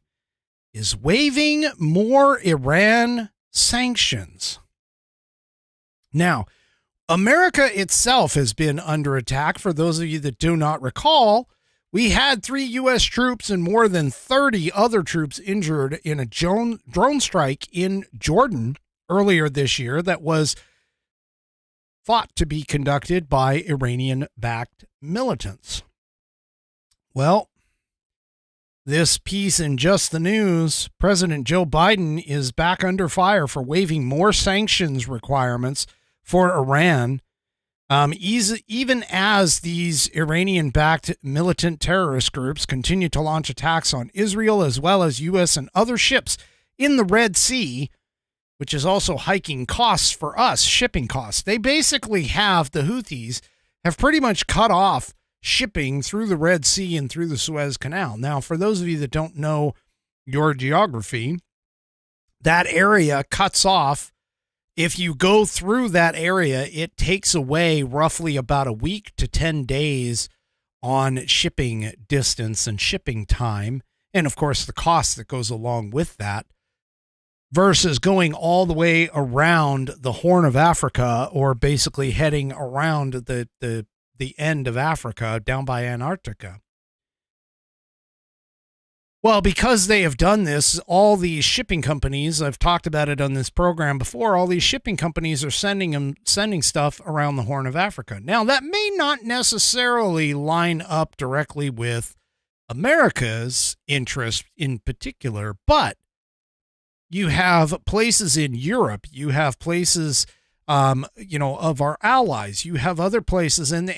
is waiving more Iran sanctions. Now, America itself has been under attack. For those of you that do not recall, we had 3 U.S. troops and more than 30 other troops injured in a drone strike in Jordan earlier this year that was thought to be conducted by Iranian-backed militants. Well, this piece in Just the News, President Joe Biden is back under fire for waiving more sanctions requirements for Iran, even as these Iranian-backed militant terrorist groups continue to launch attacks on Israel as well as U.S. and other ships in the Red Sea, which is also hiking costs for us, shipping costs. They basically the Houthis have pretty much cut off shipping through the Red Sea and through the Suez Canal. Now, for those of you that don't know your geography, that area cuts off. If you go through that area, it takes away roughly about a week to 10 days on shipping distance and shipping time. And of course, the cost that goes along with that. versus going all the way around the Horn of Africa, or basically heading around the end of Africa down by Antarctica. Well, because they have done this, all these shipping companies, I've talked about it on this program before, all these shipping companies are sending stuff around the Horn of Africa. Now, that may not necessarily line up directly with America's interest in particular, but you have places in Europe, you have places, of our allies, you have other places, and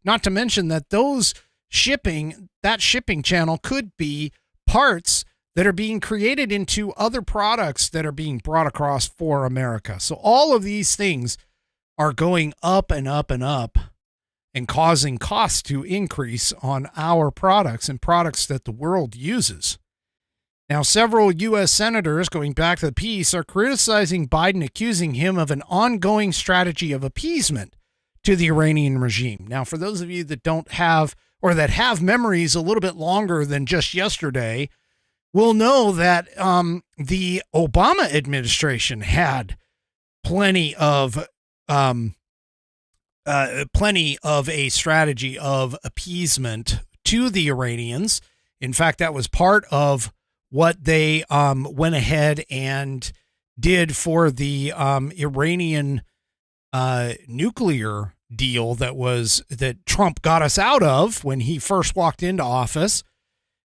not to mention that that shipping channel could be parts that are being created into other products that are being brought across for America. So all of these things are going up and up and up and causing costs to increase on our products and products that the world uses. Now, several U.S. senators, going back to the piece, are criticizing Biden, accusing him of an ongoing strategy of appeasement to the Iranian regime. Now, for those of you that don't have, or that have memories a little bit longer than just yesterday, will know that the Obama administration had plenty of a strategy of appeasement to the Iranians. In fact, that was part of what they went ahead and did for the Iranian nuclear deal that Trump got us out of when he first walked into office,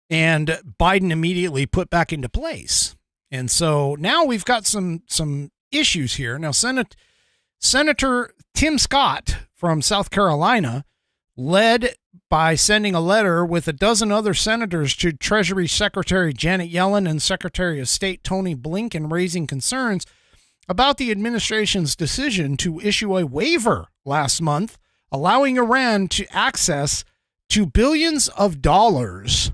and Biden immediately put back into place. And so now we've got some issues here. Now, Senator Tim Scott from South Carolina led by sending a letter with a dozen other senators to Treasury Secretary Janet Yellen and Secretary of State Tony Blinken, raising concerns about the administration's decision to issue a waiver last month, allowing Iran to access to billions of dollars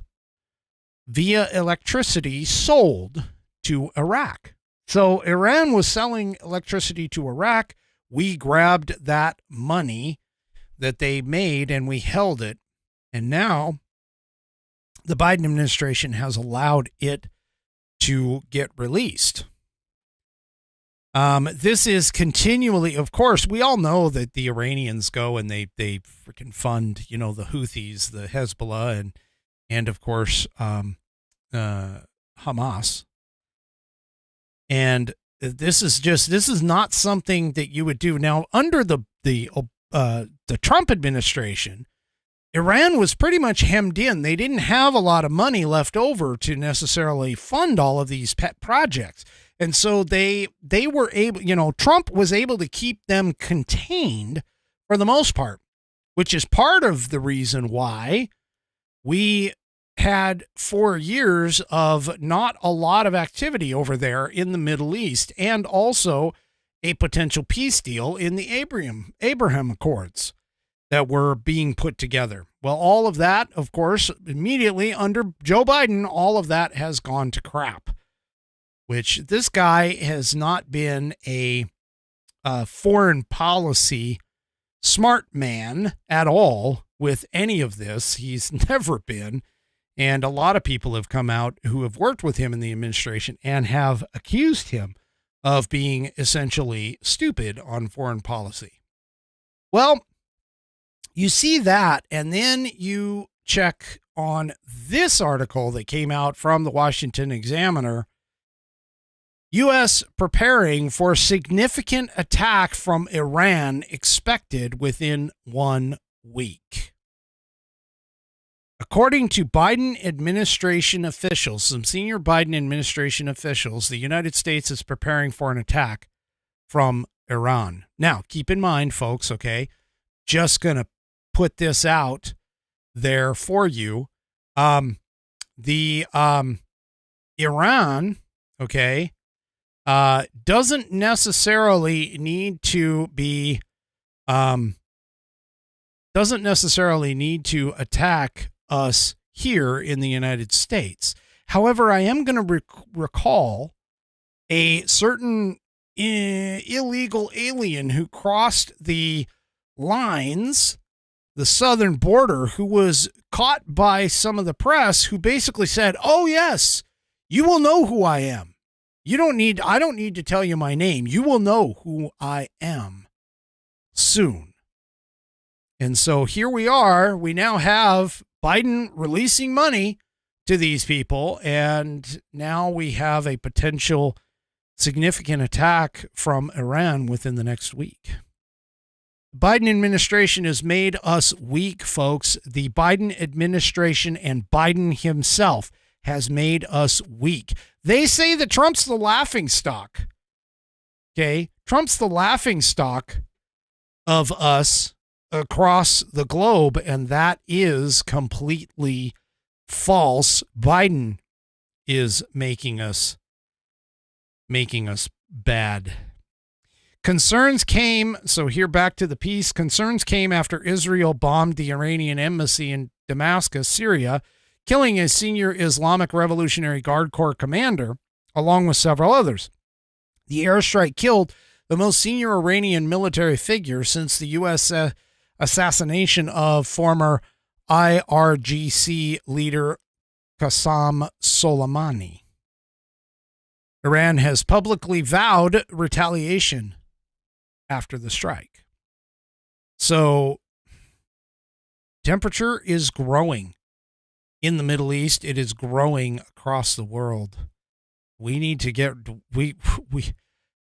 via electricity sold to Iraq. So Iran was selling electricity to Iraq. We grabbed that money that they made and we held it. And now the Biden administration has allowed it to get released. This is continually, of course, we all know that the Iranians go and they freaking fund, the Houthis, the Hezbollah, and of course, Hamas. And this is not something that you would do. Now, under the Trump administration, Iran was pretty much hemmed in. They didn't have a lot of money left over to necessarily fund all of these pet projects. And so they were able, Trump was able to keep them contained for the most part, which is part of the reason why we had 4 years of not a lot of activity over there in the Middle East, and also a potential peace deal in the Abraham Accords that were being put together. Well, all of that, of course, immediately under Joe Biden, all of that has gone to crap, which this guy has not been a foreign policy smart man at all with any of this. He's never been. And a lot of people have come out who have worked with him in the administration and have accused him of being essentially stupid on foreign policy. Well, you see that, and then you check on this article that came out from the Washington Examiner. U.S. preparing for significant attack from Iran expected within 1 week. According to Biden administration officials, some senior Biden administration officials, the United States is preparing for an attack from Iran. Now, keep in mind, folks, okay, just going to put this out there for you. Iran, okay, doesn't necessarily need to be, attack us here in the United States. However, I am going to recall a certain illegal alien who crossed the lines, the southern border, who was caught by some of the press, who basically said, "Oh yes, you will know who I am. I don't need to tell you my name. You will know who I am soon. And so here we are. We now have Biden releasing money to these people, and now we have a potential significant attack from Iran within the next week. The Biden administration has made us weak, folks. The Biden administration and Biden himself has made us weak. They say that Trump's the laughing stock. Okay? Trump's the laughing stock of us across the globe, and that is completely false. Biden is making us bad. Concerns came, so here back to the piece. Concerns came after Israel bombed the Iranian embassy in Damascus, Syria, killing a senior Islamic Revolutionary Guard Corps commander, along with several others. The airstrike killed the most senior Iranian military figure since the U.S. assassination of former IRGC leader Qasem Soleimani. Iran has publicly vowed retaliation after the strike. So, temperature is growing in the Middle East. It is growing across the world. We need to get,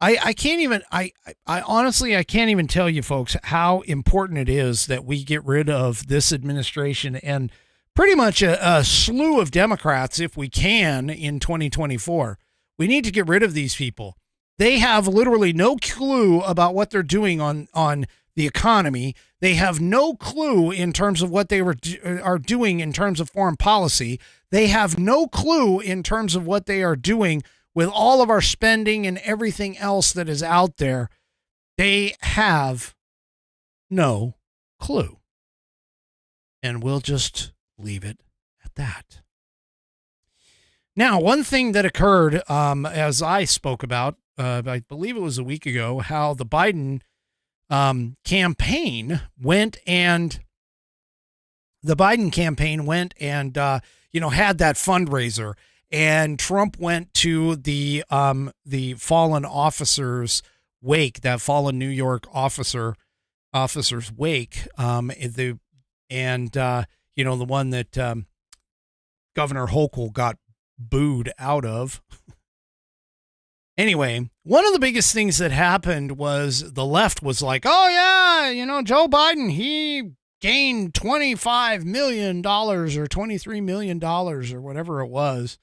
I can't even, I honestly, I can't even tell you folks how important it is that we get rid of this administration and pretty much a slew of Democrats if we can in 2024. We need to get rid of these people. They have literally no clue about what they're doing on the economy. They have no clue in terms of what they are doing in terms of foreign policy. They have no clue in terms of what they are doing with all of our spending and everything else that is out there. They have no clue. And we'll just leave it at that. Now, one thing that occurred, as I spoke about, I believe it was a week ago, how the Biden campaign went and had that fundraiser, and Trump went to the fallen officer's wake, that fallen New York officer's wake, the one that Governor Hochul got booed out of. Anyway, one of the biggest things that happened was the left was like, oh yeah, Joe Biden, he gained $25 million or $23 million or whatever it was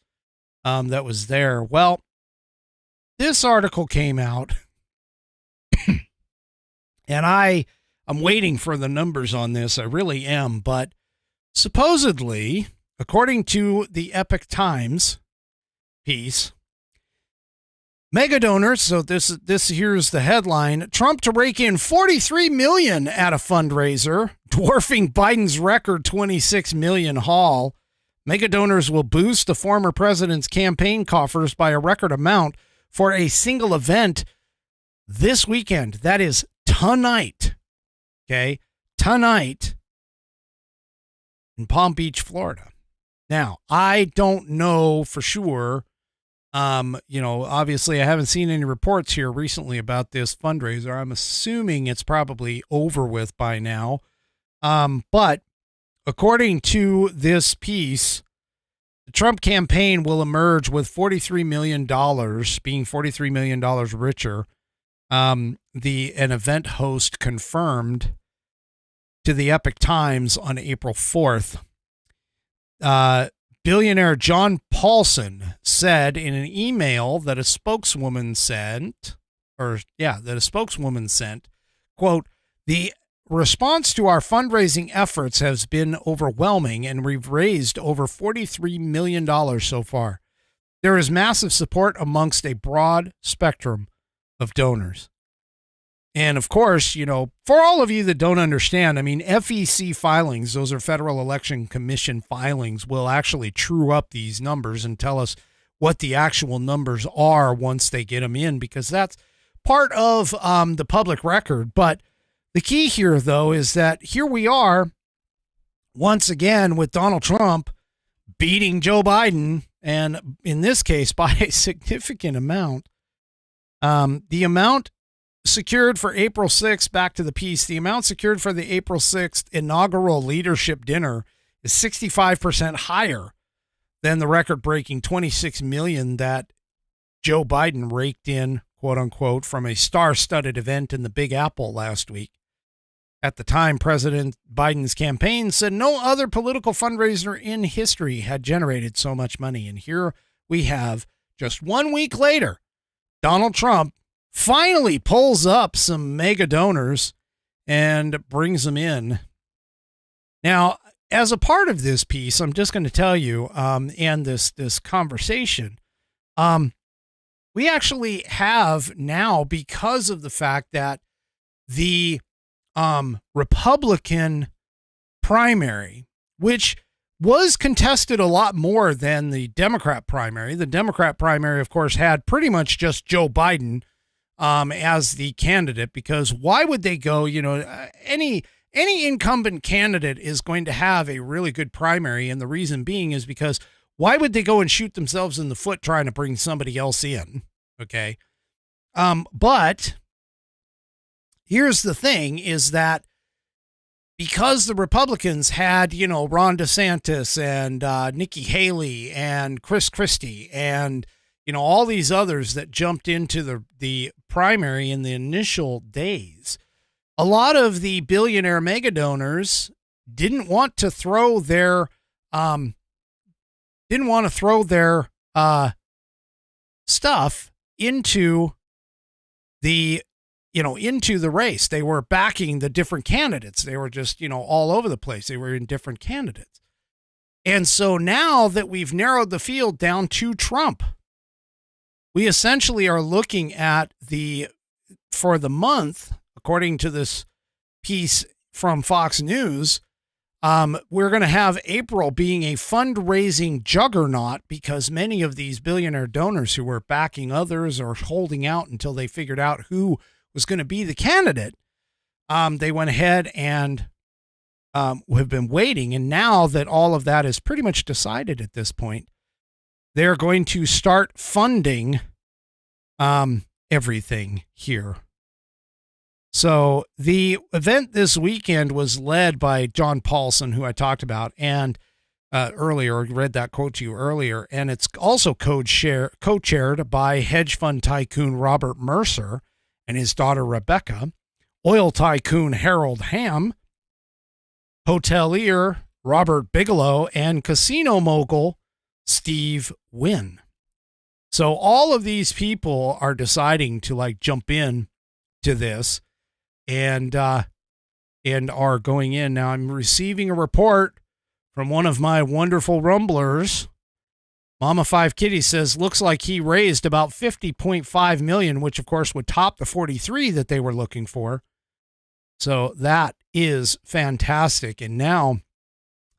that was there. Well, this article came out and I'm waiting for the numbers on this. I really am. But supposedly, according to the Epoch Times piece, mega donors, so this here's the headline: Trump to rake in $43 million at a fundraiser, dwarfing Biden's record $26 million haul. Mega donors will boost the former president's campaign coffers by a record amount for a single event this weekend. That is tonight. Okay? Tonight in Palm Beach, Florida. Now, I don't know for sure. Obviously I haven't seen any reports here recently about this fundraiser. I'm assuming it's probably over with by now. But according to this piece, the Trump campaign will emerge with $43 million, being $43 million richer. An event host confirmed to the Epoch Times on April 4th. Billionaire John Paulson said in an email that a spokeswoman sent, quote, "The response to our fundraising efforts has been overwhelming, and we've raised over $43 million so far. There is massive support amongst a broad spectrum of donors." And of course, for all of you that don't understand, FEC filings, those are Federal Election Commission filings, will actually true up these numbers and tell us what the actual numbers are once they get them in, because that's part of the public record. But the key here, though, is that here we are once again with Donald Trump beating Joe Biden and in this case, by a significant amount. The amount secured for April 6th, back to the piece, the amount secured for the April 6th inaugural leadership dinner is 65% higher than the record-breaking $26 million that Joe Biden raked in, quote unquote, from a star-studded event in the Big Apple last week. At the time, President Biden's campaign said no other political fundraiser in history had generated so much money. And here we have, just 1 week later, Donald Trump finally pulls up some mega donors and brings them in. Now, as a part of this piece, I'm just going to tell you, and this conversation, we actually have now, because of the fact that the Republican primary, which was contested a lot more than the Democrat primary. The Democrat primary, of course, had pretty much just Joe Biden as the candidate, because why would they go, any incumbent candidate is going to have a really good primary. And the reason being is because why would they go and shoot themselves in the foot trying to bring somebody else in? Okay. But here's the thing is that because the Republicans had, Ron DeSantis and Nikki Haley and Chris Christie and, all these others that jumped into the primary in the initial days, a lot of the billionaire mega donors didn't want to throw their stuff into the race. They were backing the different candidates. They were just, all over the place. They were in different candidates. And so now that we've narrowed the field down to Trump, we essentially are looking at for the month, according to this piece from Fox News, we're going to have April being a fundraising juggernaut because many of these billionaire donors who were backing others or holding out until they figured out who was going to be the candidate, they went ahead and have been waiting. And now that all of that is pretty much decided at this point, they're going to start funding everything here. So the event this weekend was led by John Paulson, who I talked about and earlier, read that quote to you earlier, and it's also co-chaired by hedge fund tycoon Robert Mercer and his daughter Rebecca, oil tycoon Harold Hamm, hotelier Robert Bigelow, and casino mogul Steve Wynn. So all of these people are deciding to jump in to this and are going in. Now I'm receiving a report from one of my wonderful rumblers. Mama Five Kitty says, looks like he raised about 50.5 million, which of course would top the 43 that they were looking for. So that is fantastic. And now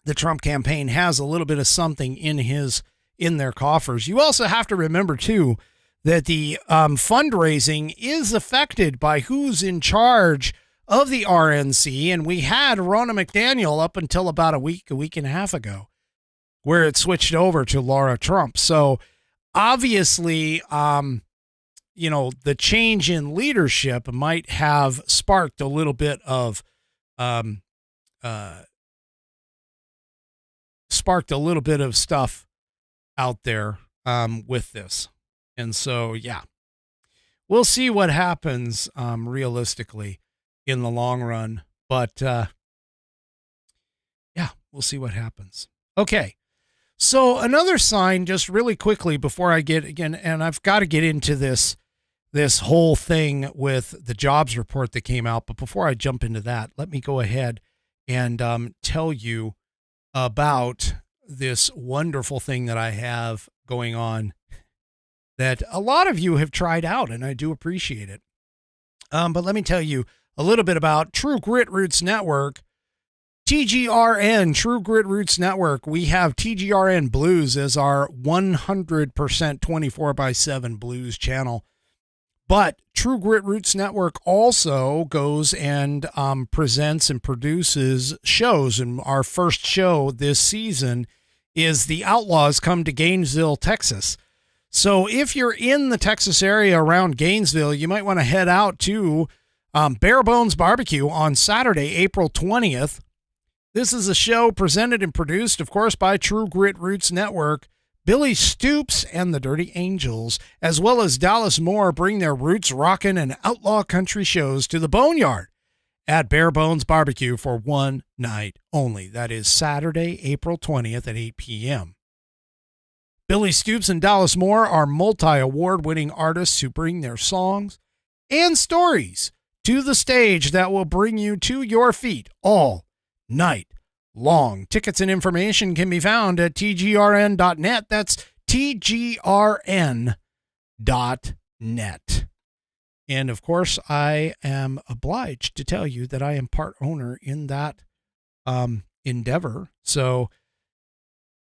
the Trump campaign has a little bit of something in their coffers. You also have to remember too, that the fundraising is affected by who's in charge of the RNC. And we had Ronna McDaniel up until about a week and a half ago, where it switched over to Laura Trump. So obviously, the change in leadership might have sparked a little bit of stuff out there with this. And so, yeah, we'll see what happens realistically in the long run. But yeah, we'll see what happens. Okay. So another sign, just really quickly before I get again, and I've got to get into this whole thing with the jobs report that came out. But before I jump into that, let me go ahead and tell you about this wonderful thing that I have going on that a lot of you have tried out, and I do appreciate it. But let me tell you a little bit about True Grit Roots Network. TGRN, True Grit Roots Network. We have TGRN Blues as our 100% 24/7 blues channel. But True Grit Roots Network also goes and presents and produces shows. And our first show this season is the Outlaws come to Gainesville, Texas. So if you're in the Texas area around Gainesville, you might want to head out to Bare Bones Barbecue on Saturday, April 20th. This is a show presented and produced, of course, by True Grit Roots Network. Billy Stoops and the Dirty Angels, as well as Dallas Moore, bring their roots rockin' and outlaw country shows to the Boneyard at Bare Bones Barbecue for one night only. That is Saturday, April 20th at 8 p.m. Billy Stoops and Dallas Moore are multi-award-winning artists who bring their songs and stories to the stage that will bring you to your feet all night long. Tickets and information can be found at tgrn.net. That's tgrn.net. And of course, I am obliged to tell you that I am part owner in that endeavor. So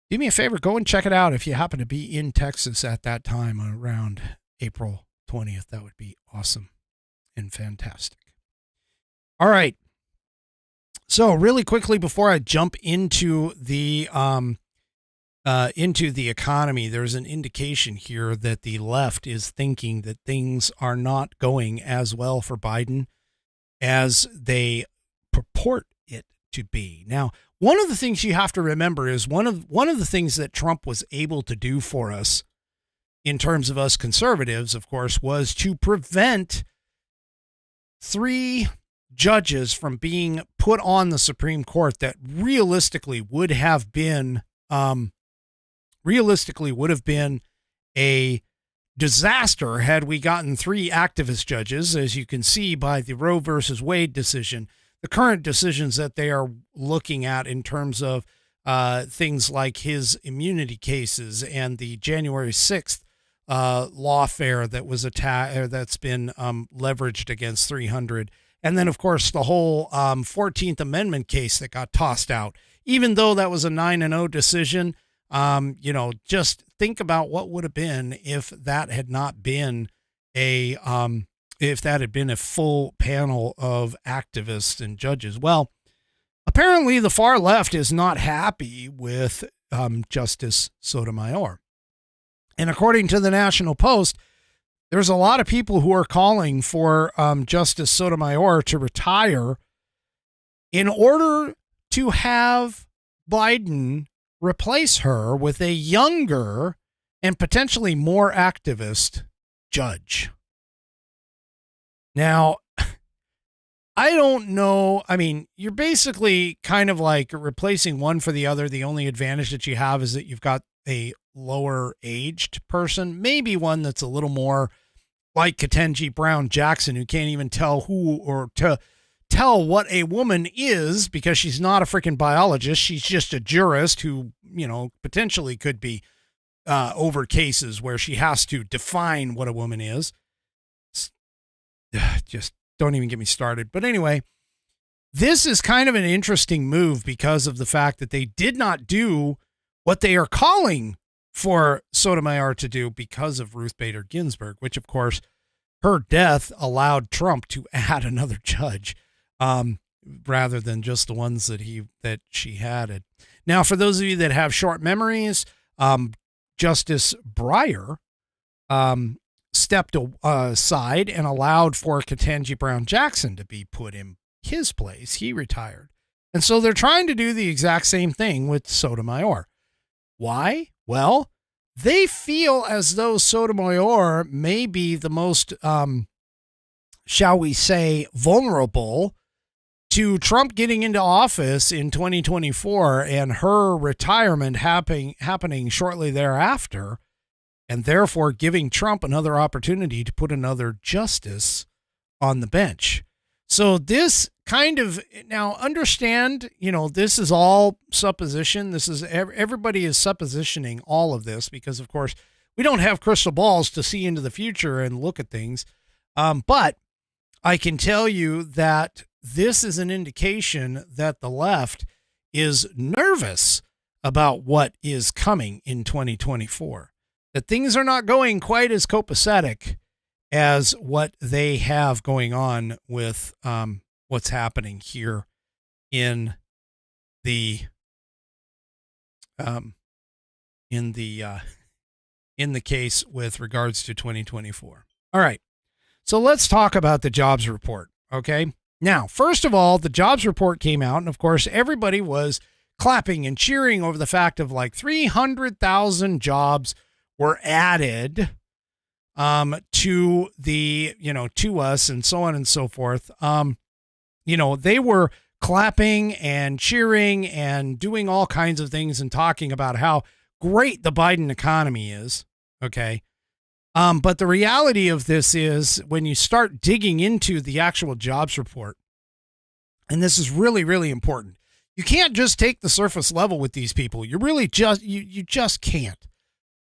do me a favor, go and check it out if you happen to be in Texas at that time around April 20th. That would be awesome and fantastic. All right. So really quickly before I jump into the economy, there's an indication here that the left is thinking that things are not going as well for Biden as they purport it to be. Now, one of the things you have to remember is one of the things that Trump was able to do for us in terms of us conservatives, of course, was to prevent 3 judges from being put on the Supreme Court that realistically would have been a disaster had we gotten 3 activist judges, as you can see by the Roe versus Wade decision, the current decisions that they are looking at in terms of things like his immunity cases and the January 6th lawfare that was that's been leveraged against 300. And then, of course, the whole 14th Amendment case that got tossed out, even though that was a 9-0 decision. Just think about what would have been if that had not been a full panel of activists and judges. Well, apparently the far left is not happy with Justice Sotomayor. And according to the National Post, there's a lot of people who are calling for Justice Sotomayor to retire in order to have Biden replace her with a younger and potentially more activist judge. Now, I don't know. I mean, you're basically kind of like replacing one for the other. The only advantage that you have is that you've got a lower aged person, maybe one that's a little more like Ketanji Brown Jackson, who can't even tell who or to tell what a woman is because she's not a freaking biologist. She's just a jurist who, potentially could be over cases where she has to define what a woman is. Just don't even get me started. But anyway, this is kind of an interesting move because of the fact that they did not do what they are calling for Sotomayor to do because of Ruth Bader Ginsburg, which, of course, her death allowed Trump to add another judge rather than just the ones that she had. Now, for those of you that have short memories, Justice Breyer stepped aside and allowed for Ketanji Brown Jackson to be put in his place. He retired. And so they're trying to do the exact same thing with Sotomayor. Why? Well, they feel as though Sotomayor may be the most, shall we say, vulnerable to Trump getting into office in 2024 and her retirement happening shortly thereafter, and therefore giving Trump another opportunity to put another justice on the bench. So this kind of, now understand, this is all supposition. This is, everybody is suppositioning all of this because, of course, we don't have crystal balls to see into the future and look at things. But I can tell you that this is an indication that the left is nervous about what is coming in 2024, that things are not going quite as copacetic as what they have going on with what's happening here in the in the case with regards to 2024. All right. So let's talk about the jobs report. Okay. Now, first of all, the jobs report came out, and of course, everybody was clapping and cheering over the fact of like 300,000 jobs were added to the, to us and so on and so forth. They were clapping and cheering and doing all kinds of things and talking about how great the Biden economy is. Okay. But the reality of this is when you start digging into the actual jobs report, and this is really, really important, you can't just take the surface level with these people. You really you just can't.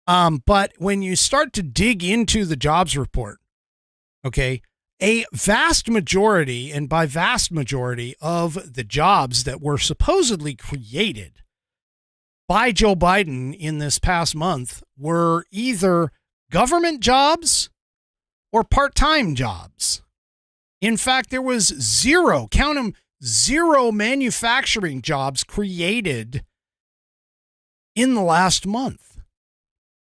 But when you start to dig into the jobs report, okay, a vast majority, and by vast majority of the jobs that were supposedly created by Joe Biden in this past month were either government jobs or part-time jobs. In fact, there was zero, count them, zero manufacturing jobs created in the last month.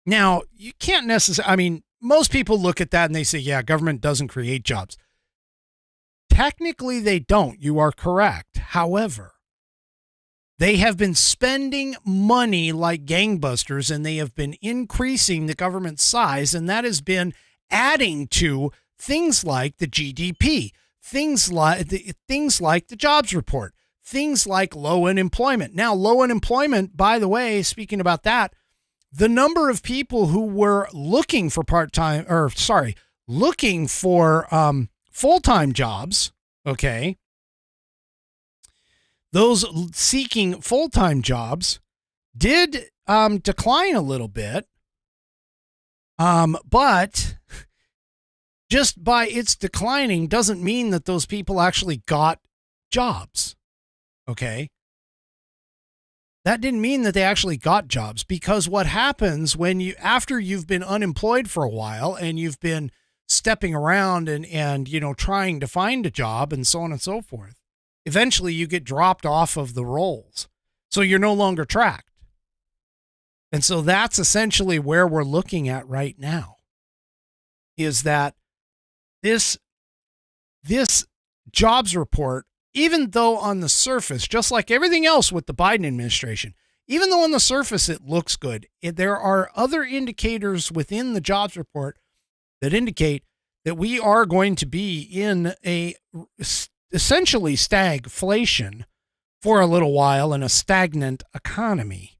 Now, you can't necessarily, most people look at that and they say, yeah, government doesn't create jobs. Technically, they don't. You are correct. However, they have been spending money like gangbusters, and they have been increasing the government size, and that has been adding to things like the GDP, things like the jobs report, things like low unemployment. Now, low unemployment, by the way, speaking about that, the number of people who were looking for full-time jobs, okay, those seeking full-time jobs did decline a little bit, but just by its declining doesn't mean that those people actually got jobs, okay? That didn't mean that they actually got jobs, because what happens when after you've been unemployed for a while and you've been stepping around and trying to find a job and so on and so forth, eventually you get dropped off of the rolls. So you're no longer tracked. And so that's essentially where we're looking at right now, is that this jobs report, even though on the surface, just like everything else with the Biden administration, even though on the surface it looks good, there are other indicators within the jobs report that indicate that we are going to be in essentially stagflation for a little while, and a stagnant economy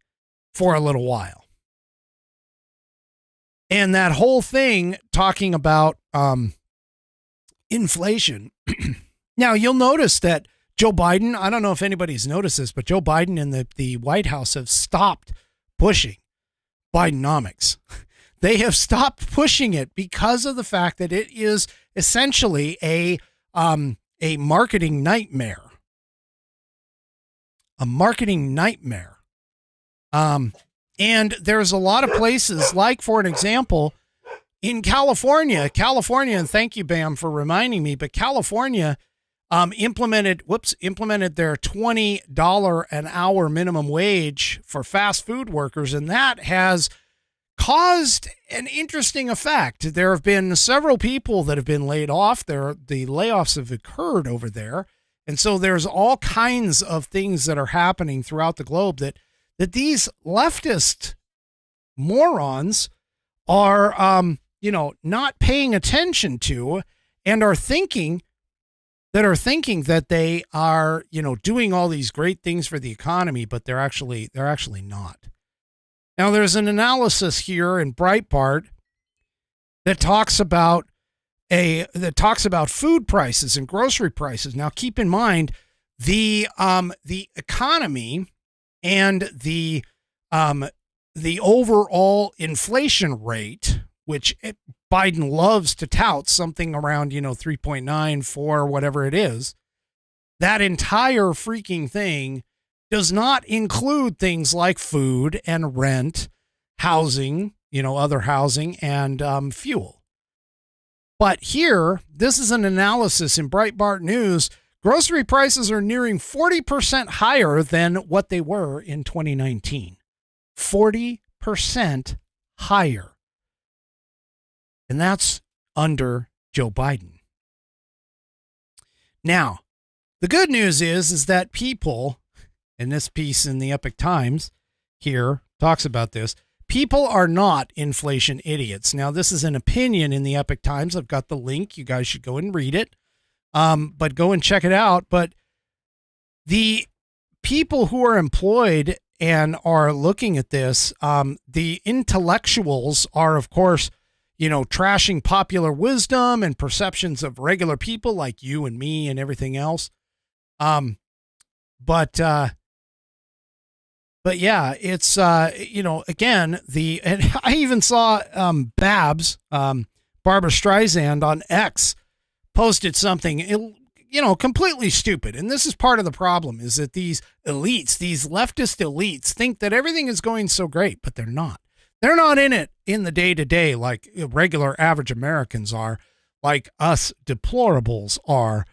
for a little while. And that whole thing talking about inflation. Now, you'll notice that Joe Biden, I don't know if anybody's noticed this, but Joe Biden and the White House have stopped pushing Bidenomics. They have stopped pushing it because of the fact that it is essentially a marketing nightmare. A marketing nightmare. And there's a lot of places, like, for an example, in California, and thank you, Bam, for reminding me, but California implemented their $20 an hour minimum wage for fast food workers, and that has caused an interesting effect. There have been several people that have been laid off. The layoffs have occurred over there, and so there's all kinds of things that are happening throughout the globe that these leftist morons are not paying attention to, and are thinking that they are, doing all these great things for the economy, but they're actually not. Now, there's an analysis here in Breitbart that talks about food prices and grocery prices. Now, keep in mind the economy and the overall inflation rate, which Biden loves to tout, something around 3.9, 4, whatever it is. That entire freaking thing does not include things like food and rent, housing, other housing, and fuel. But here, this is an analysis in Breitbart News. Grocery prices are nearing 40% higher than what they were in 2019. 40% 8% higher. And that's under Joe Biden. Now, the good news is that people, and this piece in the Epoch Times here talks about this, people are not inflation idiots. Now, this is an opinion in the Epoch Times. I've got the link. You guys should go and read it. But go and check it out. But the people who are employed and are looking at this, the intellectuals are, of course, trashing popular wisdom and perceptions of regular people like you and me and everything else. But yeah, it's, again, and I even saw Babs, Barbara Streisand on X posted something, completely stupid. And this is part of the problem, is that these elites, these leftist elites, think that everything is going so great, but they're not. They're not in it in the day-to-day like regular average Americans are, like us deplorables are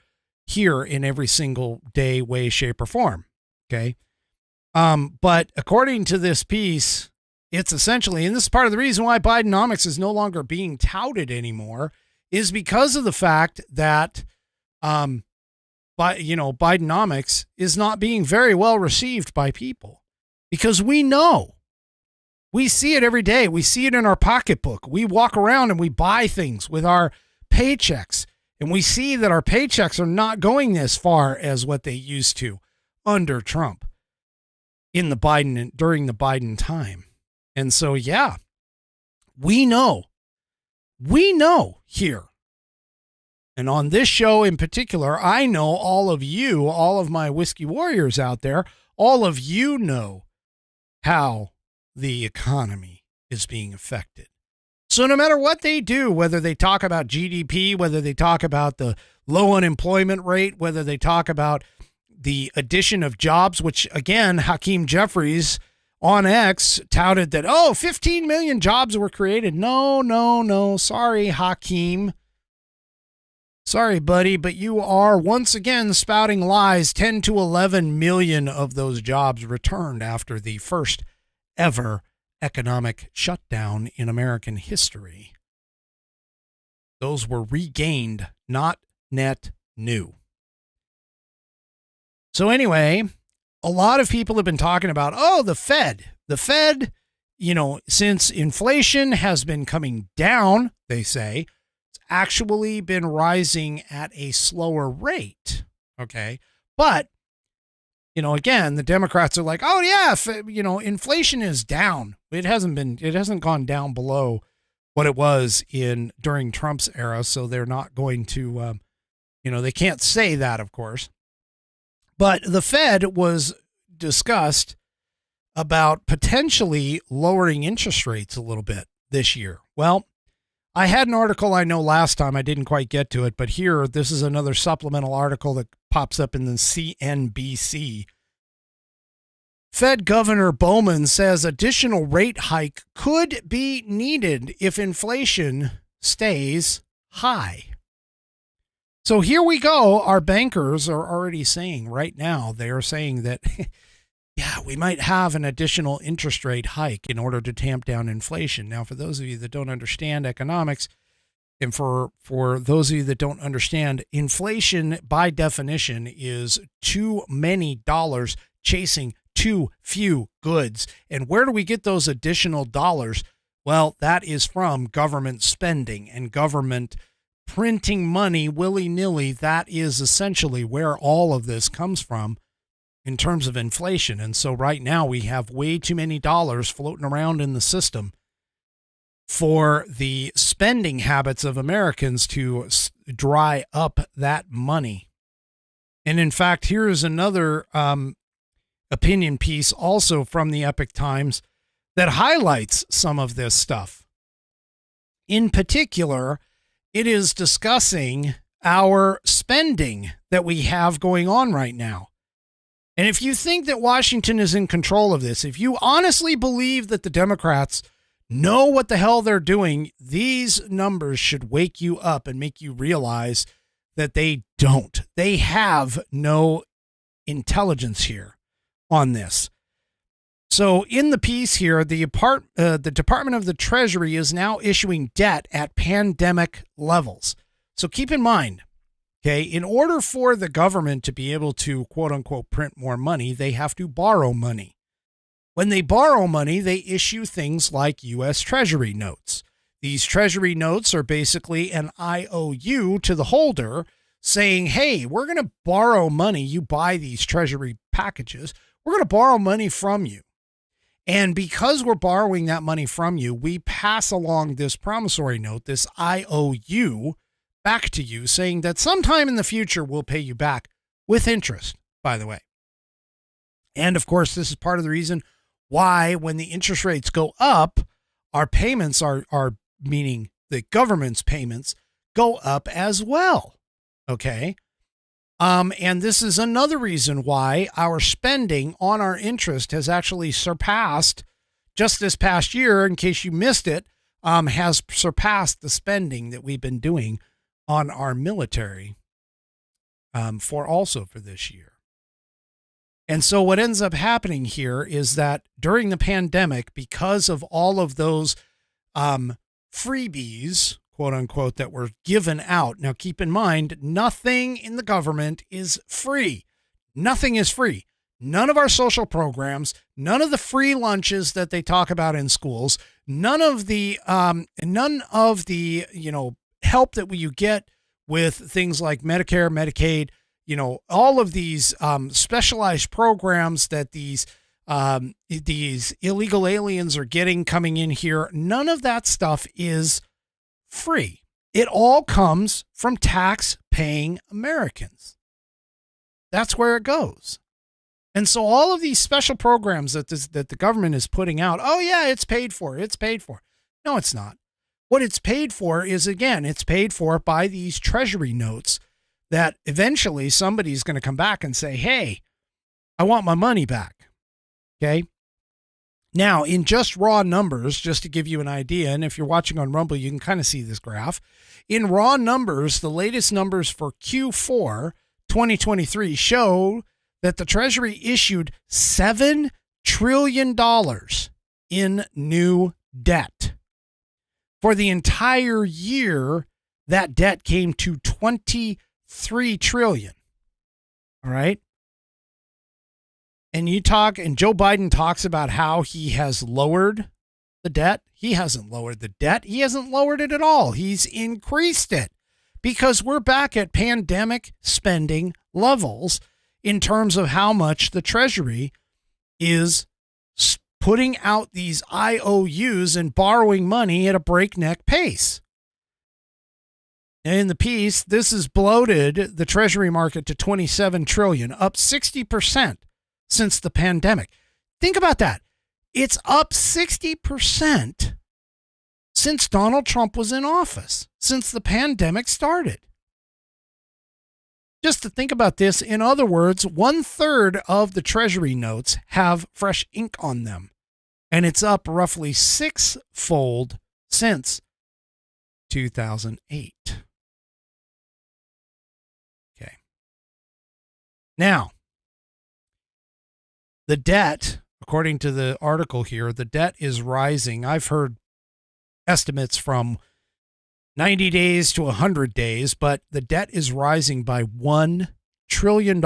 here in every single day, way, shape, or form. Okay. But according to this piece, it's essentially, and this is part of the reason why Bidenomics is no longer being touted anymore, is because of the fact that, Bidenomics is not being very well received by people, because we see it every day. We see it in our pocketbook. We walk around and we buy things with our paychecks, and we see that our paychecks are not going as far as what they used to under Trump during the Biden time. And so, yeah, we know here. And on this show in particular, I know all of you, all of my whiskey warriors out there, all of you know how the economy is being affected. So no matter what they do, whether they talk about GDP, whether they talk about the low unemployment rate, whether they talk about the addition of jobs, which again, Hakeem Jeffries on X touted that, 15 million jobs were created. No. Sorry, Hakeem. Sorry, buddy, but you are once again spouting lies. 10 to 11 million of those jobs returned after the first ever economic shutdown in American history. Those were regained, not net new. So anyway, a lot of people have been talking about, the Fed. The Fed, since inflation has been coming down, they say, it's actually been rising at a slower rate. Okay. But, again, the Democrats are like, inflation is down. It hasn't gone down below what it was during Trump's era. So they're not going to, they can't say that, of course. But the Fed was discussed about potentially lowering interest rates a little bit this year. Well, I had an article I know last time. I didn't quite get to it, but here, this is another supplemental article that pops up in the CNBC. Fed Governor Bowman says additional rate hike could be needed if inflation stays high. So here we go. Our bankers are already saying right now, they are saying that, we might have an additional interest rate hike in order to tamp down inflation. Now, for those of you that don't understand economics, and for those of you that don't understand, inflation by definition is too many dollars chasing too few goods. And where do we get those additional dollars? Well, that is from government spending and government printing money willy-nilly. That is essentially where all of this comes from in terms of inflation. And so right now we have way too many dollars floating around in the system for the spending habits of Americans to dry up that money. And in fact, here is another opinion piece also from the Epoch Times that highlights some of this stuff. In particular, it is discussing our spending that we have going on right now. And if you think that Washington is in control of this, if you honestly believe that the Democrats know what the hell they're doing, these numbers should wake you up and make you realize that they don't. They have no intelligence here on this. So in the piece here, the Department of the Treasury is now issuing debt at pandemic levels. So keep in mind, okay, in order for the government to be able to, quote unquote, print more money, they have to borrow money. When they borrow money, they issue things like U.S. Treasury notes. These Treasury notes are basically an IOU to the holder saying, hey, we're going to borrow money. You buy these Treasury packages. We're going to borrow money from you. And because we're borrowing that money from you, we pass along this promissory note, this IOU, back to you, saying that sometime in the future we'll pay you back with interest, by the way. And of course, this is part of the reason why when the interest rates go up, our payments are meaning the government's payments go up as well. Okay. And this is another reason why our spending on our interest has actually surpassed, just this past year, in case you missed it, has surpassed the spending that we've been doing on our military for this year. And so what ends up happening here is that during the pandemic, because of all of those freebies, quote unquote, that were given out. Now, keep in mind, nothing in the government is free. Nothing is free. None of our social programs, none of the free lunches that they talk about in schools, none of the help that you get with things like Medicare, Medicaid, all of these specialized programs that these illegal aliens are getting coming in here. None of that stuff is free. It all comes from tax-paying Americans. That's where it goes. And so all of these special programs that the government is putting out, oh yeah, it's paid for. It's paid for. No, it's not. What it's paid for is, again, it's paid for by these treasury notes that eventually somebody's going to come back and say, hey, I want my money back. Okay. Now, in just raw numbers, just to give you an idea, and if you're watching on Rumble, you can kind of see this graph. In raw numbers, the latest numbers for Q4 2023 show that the Treasury issued $7 trillion in new debt. For the entire year, that debt came to $23 trillion. All right. And Joe Biden talks about how he has lowered the debt. He hasn't lowered the debt. He hasn't lowered it at all. He's increased it because we're back at pandemic spending levels in terms of how much the Treasury is putting out these IOUs and borrowing money at a breakneck pace. In the piece, this has bloated the Treasury market to $27 trillion, up 60% since the pandemic. Think about that. It's up 60% since Donald Trump was in office, since the pandemic started. Just to think about this, in other words, 1/3 of the Treasury notes have fresh ink on them, and it's up roughly six-fold since 2008. Okay. Now, the debt, according to the article here, the debt is rising. I've heard estimates from 90 days to 100 days, but the debt is rising by $1 trillion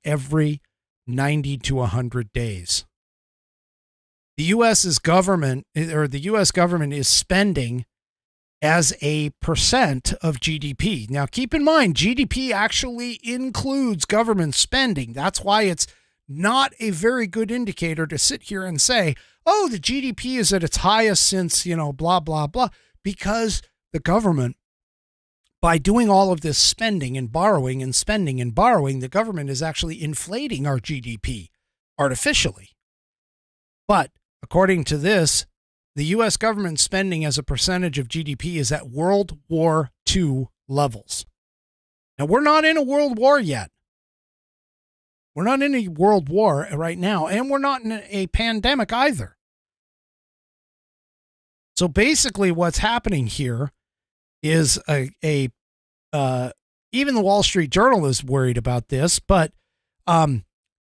every 90 to 100 days. The U.S. government is spending as a percent of GDP. Now, keep in mind, GDP actually includes government spending. That's why it's not a very good indicator to sit here and say, oh, the GDP is at its highest since, blah, blah, blah, because the government, by doing all of this spending and borrowing and spending and borrowing, the government is actually inflating our GDP artificially. But according to this, the U.S. government spending as a percentage of GDP is at World War II levels. Now, we're not in a world war yet. We're not in a world war right now, and we're not in a pandemic either. So basically what's happening here is even the Wall Street Journal is worried about this, but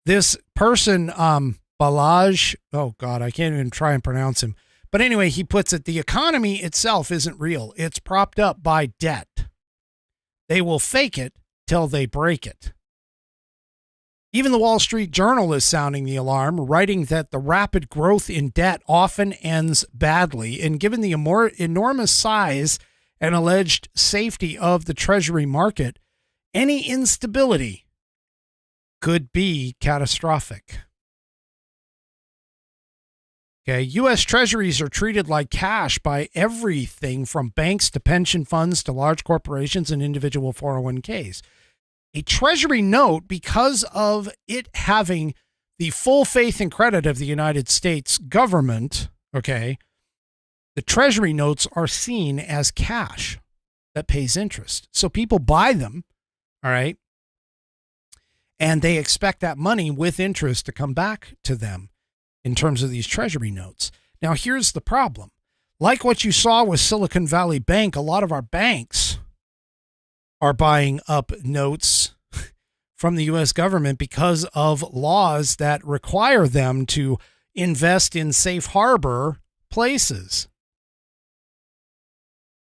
this person Balazs. Oh, God, I can't even try and pronounce him. But anyway, he puts it, the economy itself isn't real. It's propped up by debt. They will fake it till they break it. Even the Wall Street Journal is sounding the alarm, writing that the rapid growth in debt often ends badly. And given the enormous size and alleged safety of the Treasury market, any instability could be catastrophic. Okay, U.S. Treasuries are treated like cash by everything from banks to pension funds to large corporations and individual 401ks. A Treasury note, because of it having the full faith and credit of the United States government, okay, the Treasury notes are seen as cash that pays interest. So people buy them, all right, and they expect that money with interest to come back to them in terms of these Treasury notes. Now, here's the problem. Like what you saw with Silicon Valley Bank, a lot of our banks are buying up notes from the U.S. government because of laws that require them to invest in safe harbor places.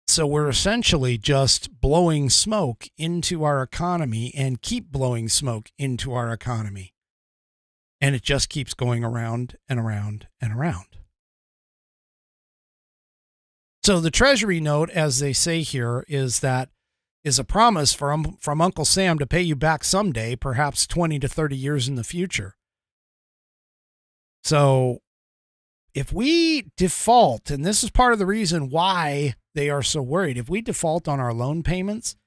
So we're essentially just blowing smoke into our economy and keep blowing smoke into our economy. And it just keeps going around and around and around. So the Treasury note, as they say here, is a promise from Uncle Sam to pay you back someday, perhaps 20 to 30 years in the future. So if we default, and this is part of the reason why they are so worried, if we default on our loan payments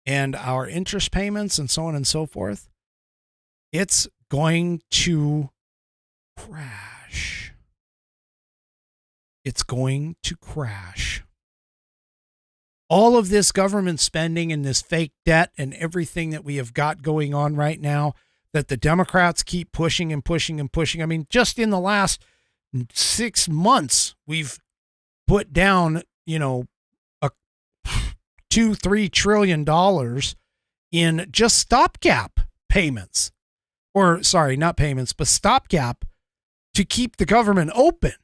and our interest payments and so on and so forth, it's going to crash. It's going to crash. All of this government spending and this fake debt and everything that we have got going on right now that the Democrats keep pushing and pushing and pushing. I mean, just in the last 6 months, we've put down, a $2-3 trillion in just stopgap payments. Or, sorry, not payments, but stopgap to keep the government open.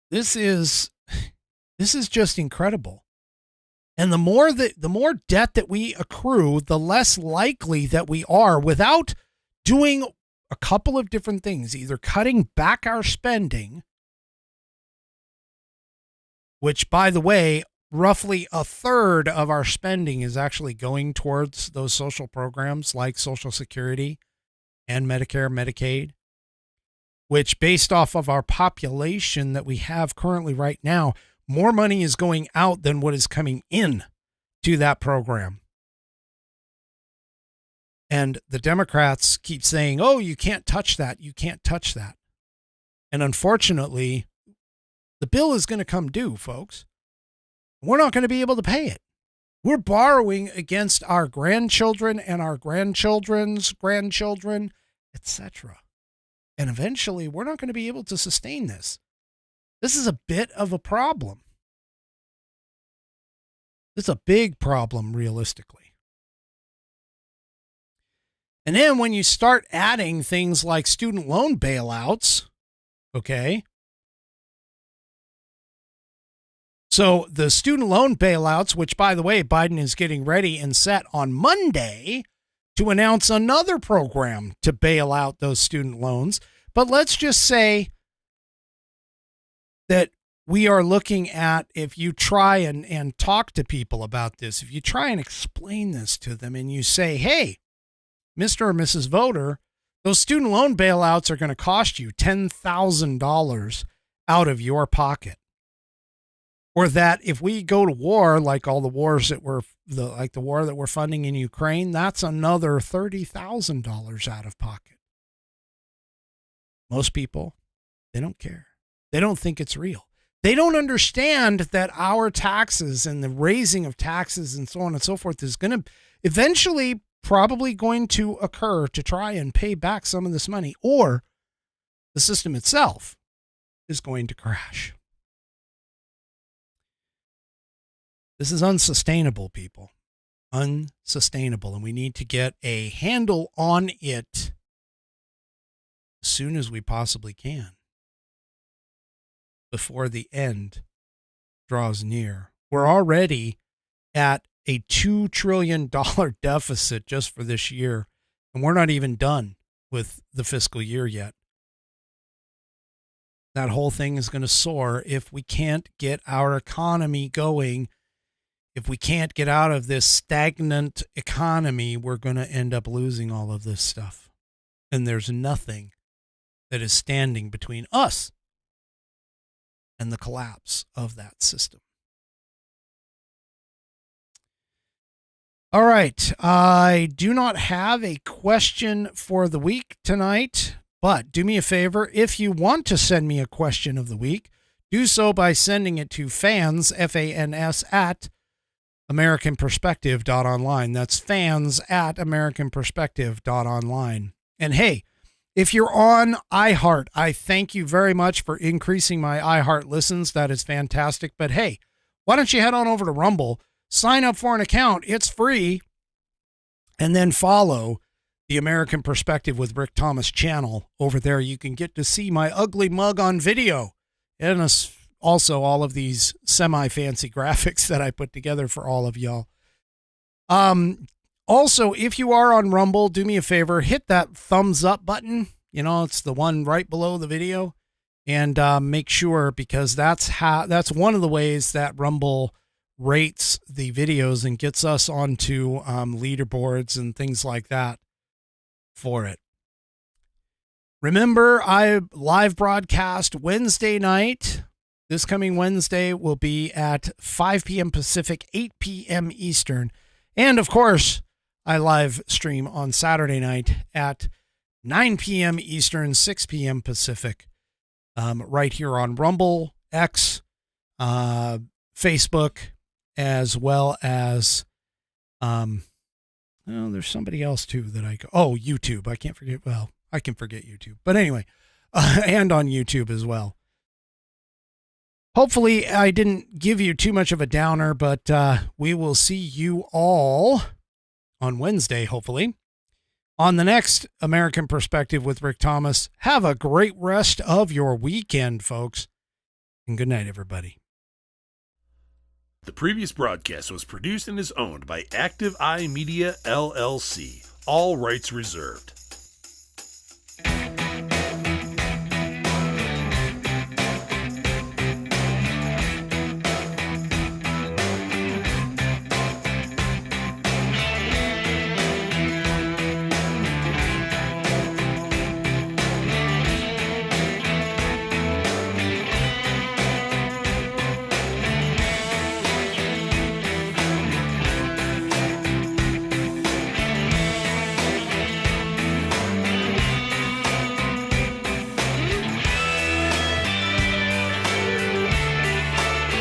This is just incredible. And the more debt that we accrue, the less likely that we are, without doing a couple of different things, either cutting back our spending, which, by the way, roughly a third of our spending is actually going towards those social programs like Social Security and Medicare, Medicaid, which, based off of our population that we have currently right now, more money is going out than what is coming in to that program. And the Democrats keep saying, oh, you can't touch that. You can't touch that. And unfortunately, the bill is going to come due, folks. We're not going to be able to pay it. We're borrowing against our grandchildren and our grandchildren's grandchildren, etc. And eventually, we're not going to be able to sustain this. This is a bit of a problem. It's a big problem, realistically. And then when you start adding things like student loan bailouts, okay? So the student loan bailouts, which, by the way, Biden is getting ready and set on Monday to announce another program to bail out those student loans. But let's just say that we are looking at, if you try and talk to people about this, if you try and explain this to them and you say, hey, Mr. or Mrs. Voter, those student loan bailouts are going to cost you $10,000 out of your pocket. Or that if we go to war, like all the wars that like the war that we're funding in Ukraine, that's another $30,000 out of pocket. Most people, they don't care. They don't think it's real. They don't understand that our taxes and the raising of taxes and so on and so forth is going to eventually probably going to occur to try and pay back some of this money, or the system itself is going to crash. This is unsustainable, people. unsustainable, and we need to get a handle on it as soon as we possibly can before the end draws near. We're already at a $2 trillion deficit just for this year, and we're not even done with the fiscal year yet. That whole thing is going to soar if we can't get our economy going. If we can't get out of this stagnant economy, we're going to end up losing all of this stuff. And there's nothing that is standing between us and the collapse of that system. All right. I do not have a question for the week tonight, but do me a favor. If you want to send me a question of the week, do so by sending it to fans, F-A-N-S, at AmericanPerspective.online. That's fans at AmericanPerspective.online. And hey, if you're on iHeart, I thank you very much for increasing my iHeart listens. That is fantastic. But hey, why don't you head on over to Rumble, sign up for an account. It's free. And then follow the American Perspective with Rick Thomas channel over there. You can get to see my ugly mug on video. And also all of these semi-fancy graphics that I put together for all of y'all. Also, if you are on Rumble, do me a favor, hit that thumbs up button. You know, it's the one right below the video. And make sure, because that's one of the ways that Rumble rates the videos and gets us onto leaderboards and things like that for it. Remember, I live broadcast Wednesday night. This coming Wednesday will be at 5 p.m. Pacific, 8 p.m. Eastern. And of course, I live stream on Saturday night at 9 p.m. Eastern, 6 p.m. Pacific, right here on Rumble, X, Facebook, as well as, there's somebody else too that YouTube. I can forget YouTube. But anyway, and on YouTube as well. Hopefully I didn't give you too much of a downer, but we will see you all on Wednesday, hopefully, on the next American Perspective with Rick Thomas. Have a great rest of your weekend, folks, and good night, everybody. The previous broadcast was produced and is owned by Active Eye Media LLC. All rights reserved.